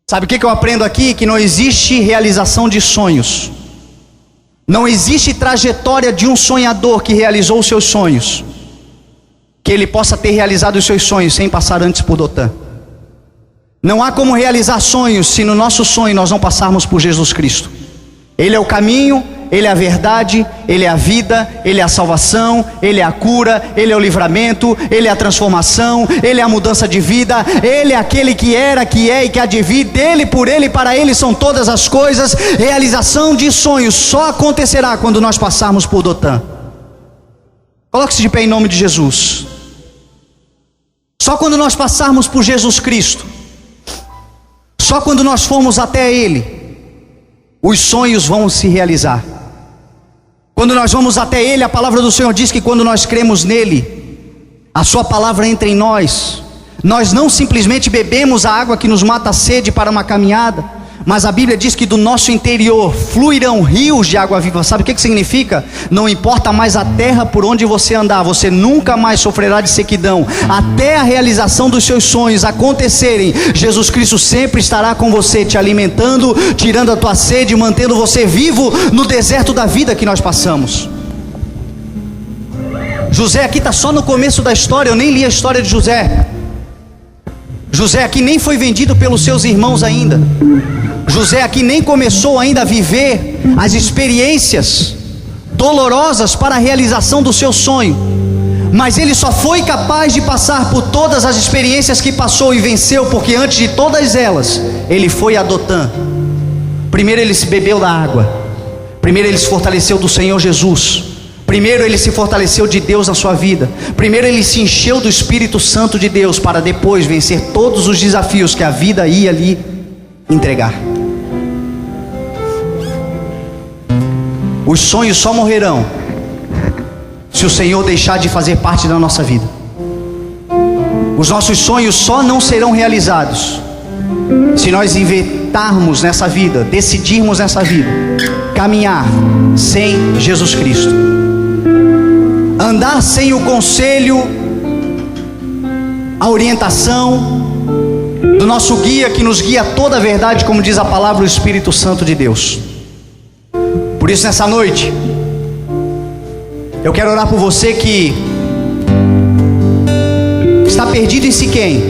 Sabe o que eu aprendo aqui? Que não existe realização de sonhos, não existe trajetória de um sonhador que realizou os seus sonhos, que ele possa ter realizado os seus sonhos sem passar antes por Dotã. Não há como realizar sonhos se no nosso sonho nós não passarmos por Jesus Cristo. Ele é o caminho, Ele é a verdade, Ele é a vida, Ele é a salvação, Ele é a cura, Ele é o livramento, Ele é a transformação, Ele é a mudança de vida, Ele é aquele que era, que é e que há de vir. Dele, por Ele, para Ele são todas as coisas. Realização de sonhos só acontecerá quando nós passarmos por Dotã. Coloque-se de pé em nome de Jesus. Só quando nós passarmos por Jesus Cristo, só quando nós formos até Ele, os sonhos vão se realizar. Quando nós vamos até Ele, a palavra do Senhor diz que quando nós cremos nele, a sua palavra entra em nós. Nós não simplesmente bebemos a água que nos mata a sede para uma caminhada, mas a Bíblia diz que do nosso interior fluirão rios de água viva. Sabe o que significa? Não importa mais a terra por onde você andar, você nunca mais sofrerá de sequidão. Até a realização dos seus sonhos acontecerem, Jesus Cristo sempre estará com você, te alimentando, tirando a tua sede, mantendo você vivo no deserto da vida que nós passamos. José aqui está só no começo da história. Eu nem li a história de José. José aqui nem foi vendido pelos seus irmãos ainda. José aqui nem começou ainda a viver as experiências dolorosas para a realização do seu sonho. Mas ele só foi capaz de passar por todas as experiências que passou e venceu, porque antes de todas elas, ele foi a Dotã. Primeiro ele se bebeu da água. Primeiro ele se fortaleceu do Senhor Jesus. Primeiro ele se fortaleceu de Deus na sua vida. Primeiro ele se encheu do Espírito Santo de Deus, para depois vencer todos os desafios que a vida ia lhe entregar. Os sonhos só morrerão se o Senhor deixar de fazer parte da nossa vida. Os nossos sonhos só não serão realizados se nós inventarmos nessa vida, decidirmos nessa vida, caminhar sem Jesus Cristo, andar sem o conselho, a orientação do nosso guia, que nos guia a toda a verdade, como diz a palavra, o Espírito Santo de Deus. Por isso, nessa noite, eu quero orar por você que está perdido em Siquém.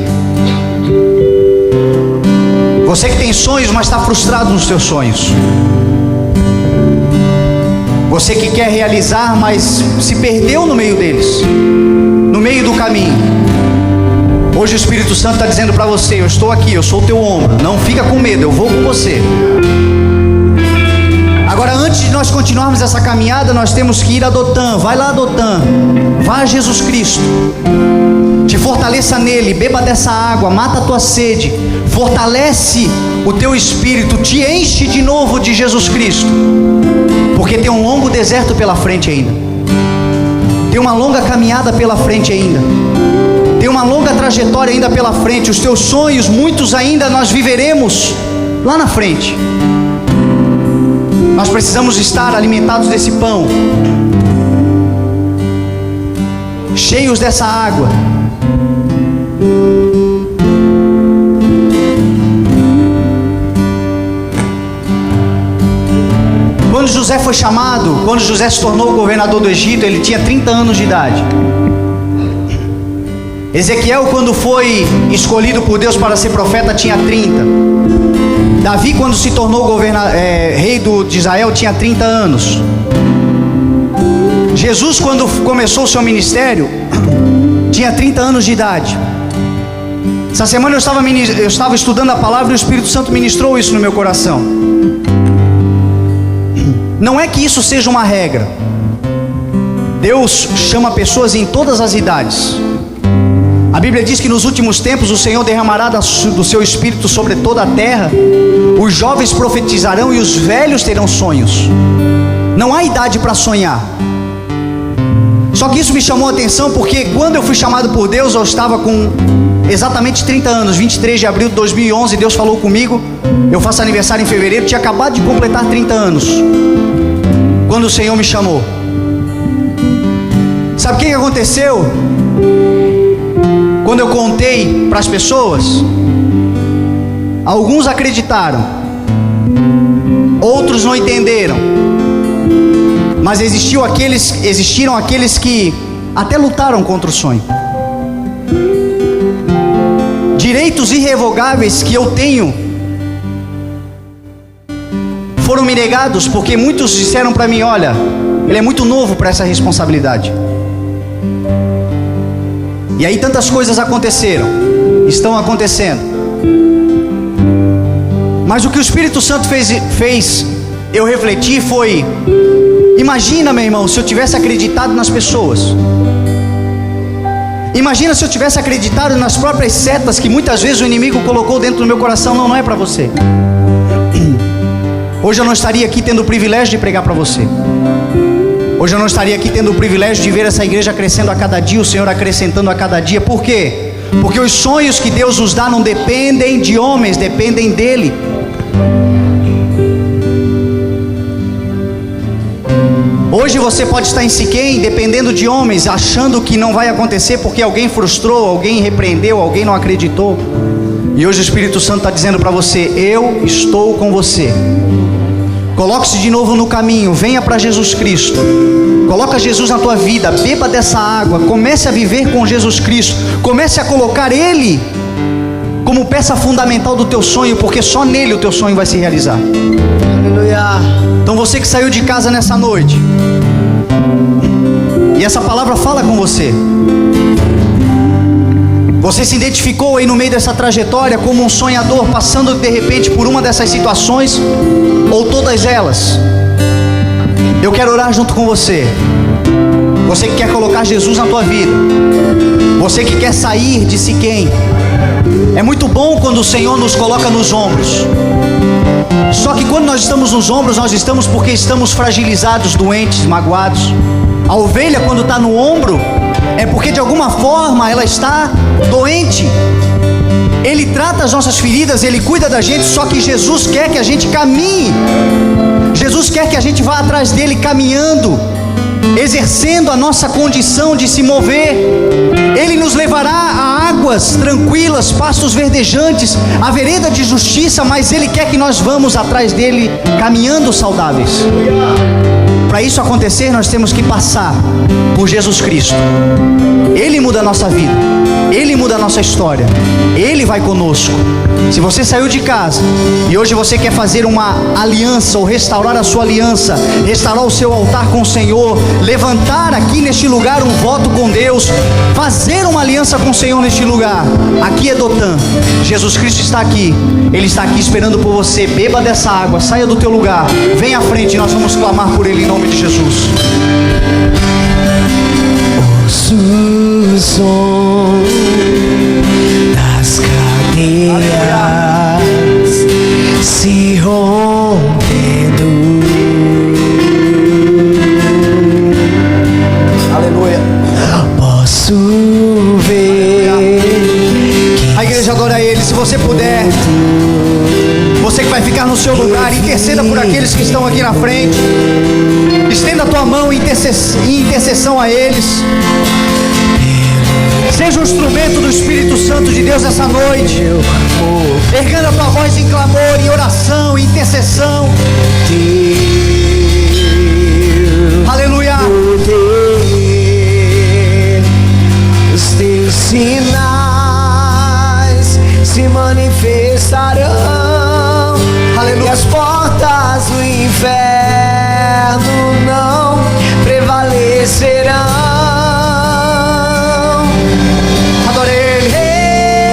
Você que tem sonhos, mas está frustrado nos seus sonhos. Você que quer realizar, mas se perdeu no meio deles, no meio do caminho. Hoje o Espírito Santo está dizendo para você: eu estou aqui, eu sou o teu ombro, não fica com medo, eu vou com você. Agora, antes de nós continuarmos essa caminhada, nós temos que ir a Dotã. Vai lá a Dotã, vá a Jesus Cristo, te fortaleça nele, beba dessa água, mata a tua sede, fortalece o teu espírito, te enche de novo de Jesus Cristo, porque tem um longo deserto pela frente ainda, tem uma longa caminhada pela frente ainda, tem uma longa trajetória ainda pela frente. Os teus sonhos, muitos ainda nós viveremos lá na frente. Nós precisamos estar alimentados desse pão, cheios dessa água. Quando José foi chamado, quando José se tornou governador do Egito, ele tinha 30 anos de idade. Ezequiel, quando foi escolhido por Deus para ser profeta, tinha 30. Davi, quando se tornou rei de Israel, tinha 30 anos. Jesus, quando começou o seu ministério, tinha 30 anos de idade. Essa semana eu estava estudando a palavra e o Espírito Santo ministrou isso no meu coração. Não é que isso seja uma regra. Deus chama pessoas em todas as idades. A Bíblia diz que nos últimos tempos o Senhor derramará do seu Espírito sobre toda a terra. Os jovens profetizarão e os velhos terão sonhos. Não há idade para sonhar. Só que isso me chamou a atenção porque quando eu fui chamado por Deus, eu estava com exatamente 30 anos, 23 de abril de 2011, Deus falou comigo. Eu faço aniversário em fevereiro, tinha acabado de completar 30 anos quando o Senhor me chamou. Sabe o que aconteceu? Quando eu contei para as pessoas, alguns acreditaram, outros não entenderam, mas existiram aqueles que até lutaram contra o sonho. Direitos irrevogáveis que eu tenho foram me negados, porque muitos disseram para mim: olha, ele é muito novo para essa responsabilidade. E aí tantas coisas aconteceram, estão acontecendo. Mas o que o Espírito Santo fez eu refletir foi: imagina, meu irmão, se eu tivesse acreditado nas pessoas. Imagina se eu tivesse acreditado nas próprias setas que muitas vezes o inimigo colocou dentro do meu coração. Não é para você. Hoje eu não estaria aqui tendo o privilégio de pregar para você. Hoje eu não estaria aqui tendo o privilégio de ver essa igreja crescendo a cada dia, o Senhor acrescentando a cada dia. Por quê? Porque os sonhos que Deus nos dá não dependem de homens, dependem dEle. Hoje você pode estar em Siquém, dependendo de homens, achando que não vai acontecer porque alguém frustrou, alguém repreendeu, alguém não acreditou. E hoje o Espírito Santo está dizendo para você: eu estou com você. Coloque-se de novo no caminho, venha para Jesus Cristo. Coloca Jesus na tua vida, beba dessa água, comece a viver com Jesus Cristo. Comece a colocar Ele como peça fundamental do teu sonho, porque só nele o teu sonho vai se realizar. Aleluia. Então você que saiu de casa nessa noite, e essa palavra fala com você, você se identificou aí no meio dessa trajetória como um sonhador, passando de repente por uma dessas situações, ou todas elas. Eu quero orar junto com você. Você que quer colocar Jesus na tua vida, você que quer sair de Siquém. É muito bom quando o Senhor nos coloca nos ombros. Só que quando nós estamos nos ombros, nós estamos porque estamos fragilizados, doentes, magoados. A ovelha, quando está no ombro, é porque de alguma forma ela está doente. Ele trata as nossas feridas, Ele cuida da gente. Só que Jesus quer que a gente caminhe. Jesus quer que a gente vá atrás dEle caminhando, exercendo a nossa condição de se mover. Ele nos levará a águas tranquilas, pastos verdejantes, a vereda de justiça. Mas Ele quer que nós vamos atrás dEle caminhando saudáveis. Para isso acontecer, nós temos que passar por Jesus Cristo. Ele muda a nossa vida, Ele muda a nossa história, Ele vai conosco. Se você saiu de casa e hoje você quer fazer uma aliança, ou restaurar a sua aliança, restaurar o seu altar com o Senhor, levantar aqui neste lugar um voto com Deus, fazer uma aliança com o Senhor neste lugar, aqui é Dothan. Jesus Cristo está aqui, Ele está aqui esperando por você. Beba dessa água, saia do teu lugar, venha à frente e nós vamos clamar por Ele em nome de Jesus. Ouço o som das cadeias se rompendo. Aleluia. Posso ver. A igreja adora Ele. Se você puder, você que vai ficar no seu lugar, interceda por aqueles que estão aqui na frente. Estenda a tua mão em intercessão a eles. Seja um instrumento do Espírito Santo de Deus essa noite, ergando a tua voz em clamor, em oração, em intercessão. Aleluia. Os teus sinais se manifestarão descerão. Adore Ele.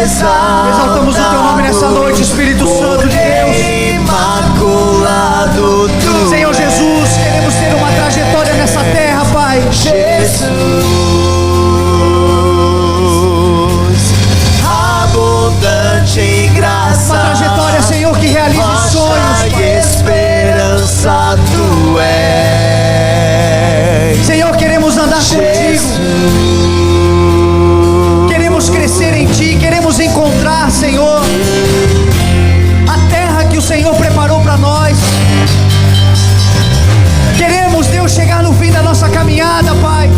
Exaltamos o Teu nome nessa noite, Espírito Santo de Deus. Imaculado Tu Senhor Jesus, queremos ter uma trajetória nessa terra, Pai. Jesus, abundante em graça, Uma trajetória, Senhor, que realize sonhos, rocha Pai. e esperança Tu és. Senhor, queremos andar contigo. Queremos crescer em Ti, queremos encontrar, Senhor, a terra que o Senhor preparou para nós. Queremos, Deus, chegar no fim da nossa caminhada, Pai,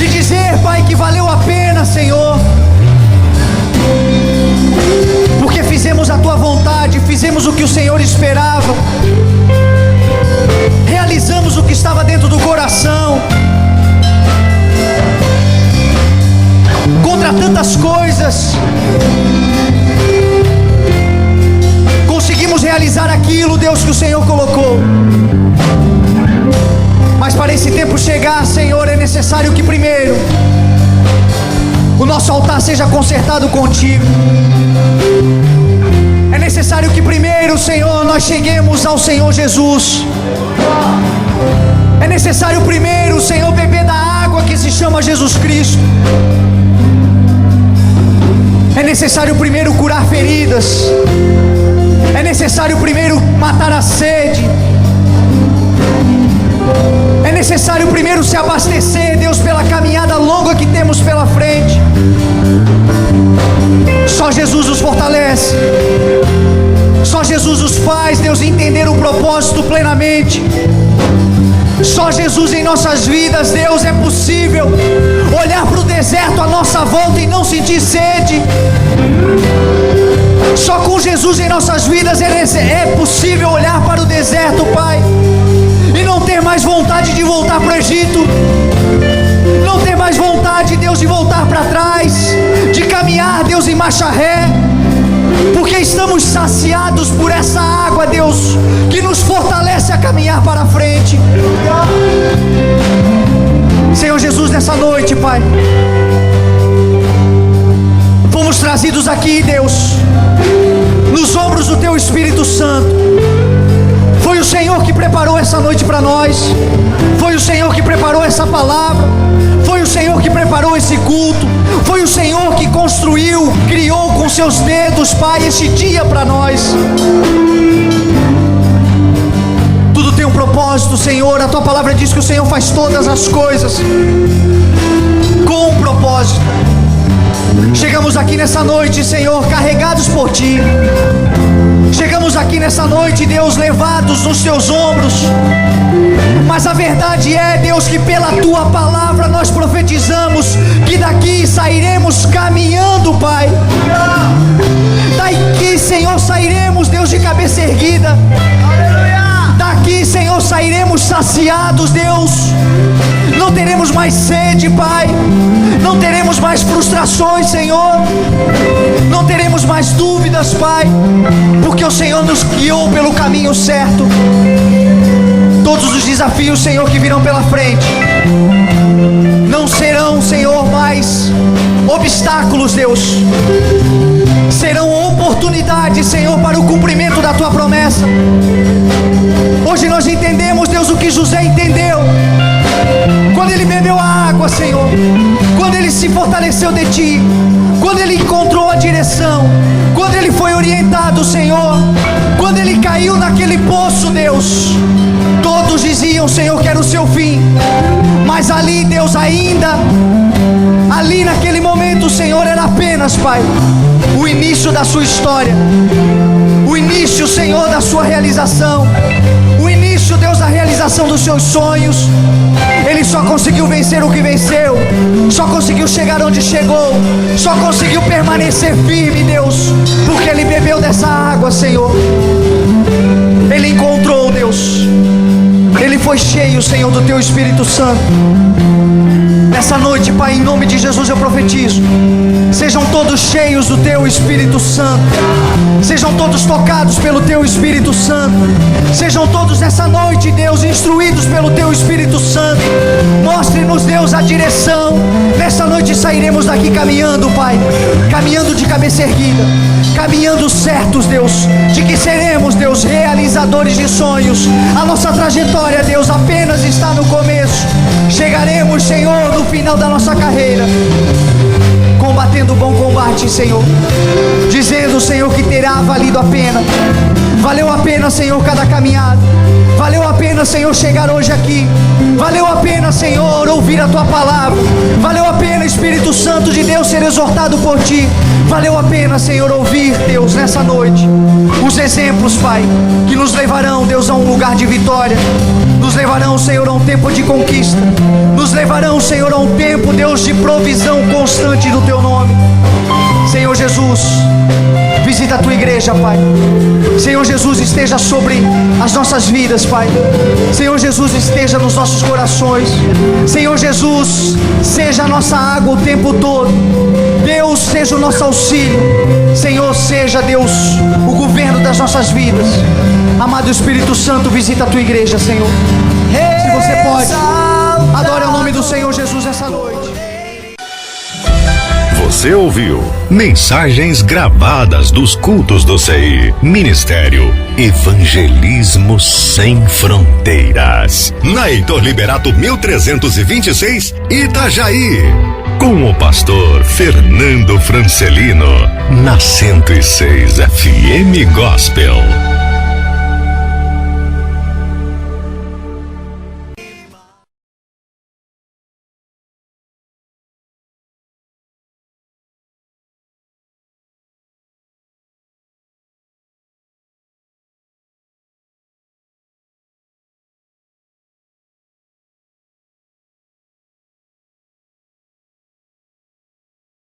e dizer, Pai, que valeu a pena, Senhor, porque fizemos a Tua vontade, fizemos o que o Senhor esperava, realizamos o que estava dentro do coração. Contra tantas coisas, conseguimos realizar aquilo, Deus, que o Senhor colocou. Mas para esse tempo chegar, Senhor, é necessário que primeiro o nosso altar seja consertado contigo. É necessário que primeiro, Senhor, nós cheguemos ao Senhor Jesus. É necessário primeiro, Senhor, beber da água que se chama Jesus Cristo. É necessário primeiro curar feridas. É necessário primeiro matar a sede. É necessário primeiro se abastecer, Deus, pela caminhada longa que temos pela frente. Só Jesus nos fortalece. Só Jesus nos faz, Deus, entender o propósito plenamente. Só Jesus em nossas vidas, Deus, é possível olhar para o deserto à nossa volta e não sentir sede. Só com Jesus em nossas vidas é possível olhar para o deserto, Pai, e não ter mais vontade de voltar para o Egito. Não ter mais vontade, Deus, de voltar para trás, de caminhar, Deus, em marcha ré, porque estamos saciados por essa água, Deus, que nos fortalece a caminhar para a frente. Senhor Jesus, nessa noite, Pai, fomos trazidos aqui, Deus, nos ombros do Teu Espírito Santo. Foi o Senhor que preparou essa noite para nós. Foi o Senhor que preparou essa palavra. Foi o Senhor que preparou esse culto. Foi o Senhor que construiu, criou com seus dedos, Pai, esse dia para nós. Tudo tem um propósito, Senhor. A Tua palavra diz que o Senhor faz todas as coisas com um propósito. Chegamos aqui nessa noite, Senhor, carregados por Ti. Chegamos aqui nessa noite, Deus, levados nos Teus ombros. Mas a verdade é, Deus, que pela Tua palavra nós profetizamos que daqui sairemos caminhando, Pai. Daqui, Senhor, sairemos, Deus, de cabeça erguida. Daqui, Senhor, sairemos saciados, Deus. Não teremos mais sede, Pai. Não teremos mais frustrações, Senhor. Não teremos mais dúvidas, Pai, porque o Senhor nos guiou pelo caminho certo. Todos os desafios, Senhor, que virão pela frente não serão, Senhor, mais obstáculos, Deus. Serão oportunidades, Senhor, para o cumprimento da Tua promessa. Hoje nós entendemos, Deus, o que José entendeu quando ele bebeu a água, Senhor, quando ele se fortaleceu de Ti, quando ele encontrou a direção, quando ele foi orientado, Senhor, quando ele caiu naquele poço, Deus. Todos diziam, Senhor, que era o seu fim, mas ali, Deus, ainda ali naquele momento, Senhor, era apenas, Pai, o início da sua história, o início, Senhor, da sua realização, o início, Deus, da realização dos seus sonhos. Ele só conseguiu vencer o que venceu, só conseguiu chegar onde chegou, só conseguiu permanecer firme, Deus, porque ele bebeu dessa água, Senhor. Ele encontrou, Deus, ele foi cheio, Senhor, do Teu Espírito Santo. Nessa noite, Pai, em nome de Jesus eu profetizo. Sejam todos cheios do Teu Espírito Santo. Sejam todos tocados pelo Teu Espírito Santo. Sejam todos nessa noite, Deus, instruídos pelo Teu Espírito Santo. Mostre-nos, Deus, a direção. Nessa noite sairemos daqui caminhando, Pai. Caminhando de cabeça erguida. Caminhando certos, Deus, de que seremos, Deus, realizadores de sonhos. A nossa trajetória, Deus, apenas está no começo. Chegaremos, Senhor, no final da nossa carreira, combatendo o bom combate, Senhor, dizendo, Senhor, que terá valido a pena. Valeu a pena, Senhor, cada caminhada. Valeu a pena, Senhor, chegar hoje aqui. Valeu a pena, Senhor, ouvir a Tua palavra. Valeu a pena, Espírito Santo de Deus, ser exortado por Ti. Valeu a pena, Senhor, ouvir, Deus, nessa noite os exemplos, Pai, que nos levarão, Deus, a um lugar de vitória. Nos levarão, Senhor, a um tempo de conquista. Nos levarão, Senhor, a um tempo, Deus, de provisão constante do Teu nome. Senhor Jesus, visita a Tua igreja, Pai. Senhor Jesus, esteja sobre as nossas vidas, Pai. Senhor Jesus, esteja nos nossos corações. Senhor Jesus, seja a nossa água o tempo todo. Deus, seja o nosso auxílio. Senhor, seja, Deus, o governo das nossas vidas. Amado Espírito Santo, visita a Tua igreja, Senhor. Se você pode, adore o nome do Senhor Jesus essa noite. Você ouviu mensagens gravadas dos cultos do CI. Ministério Evangelismo Sem Fronteiras. Na Heitor Liberato 1326, Itajaí. Com o pastor Fernando Francelino. Na 106 FM Gospel.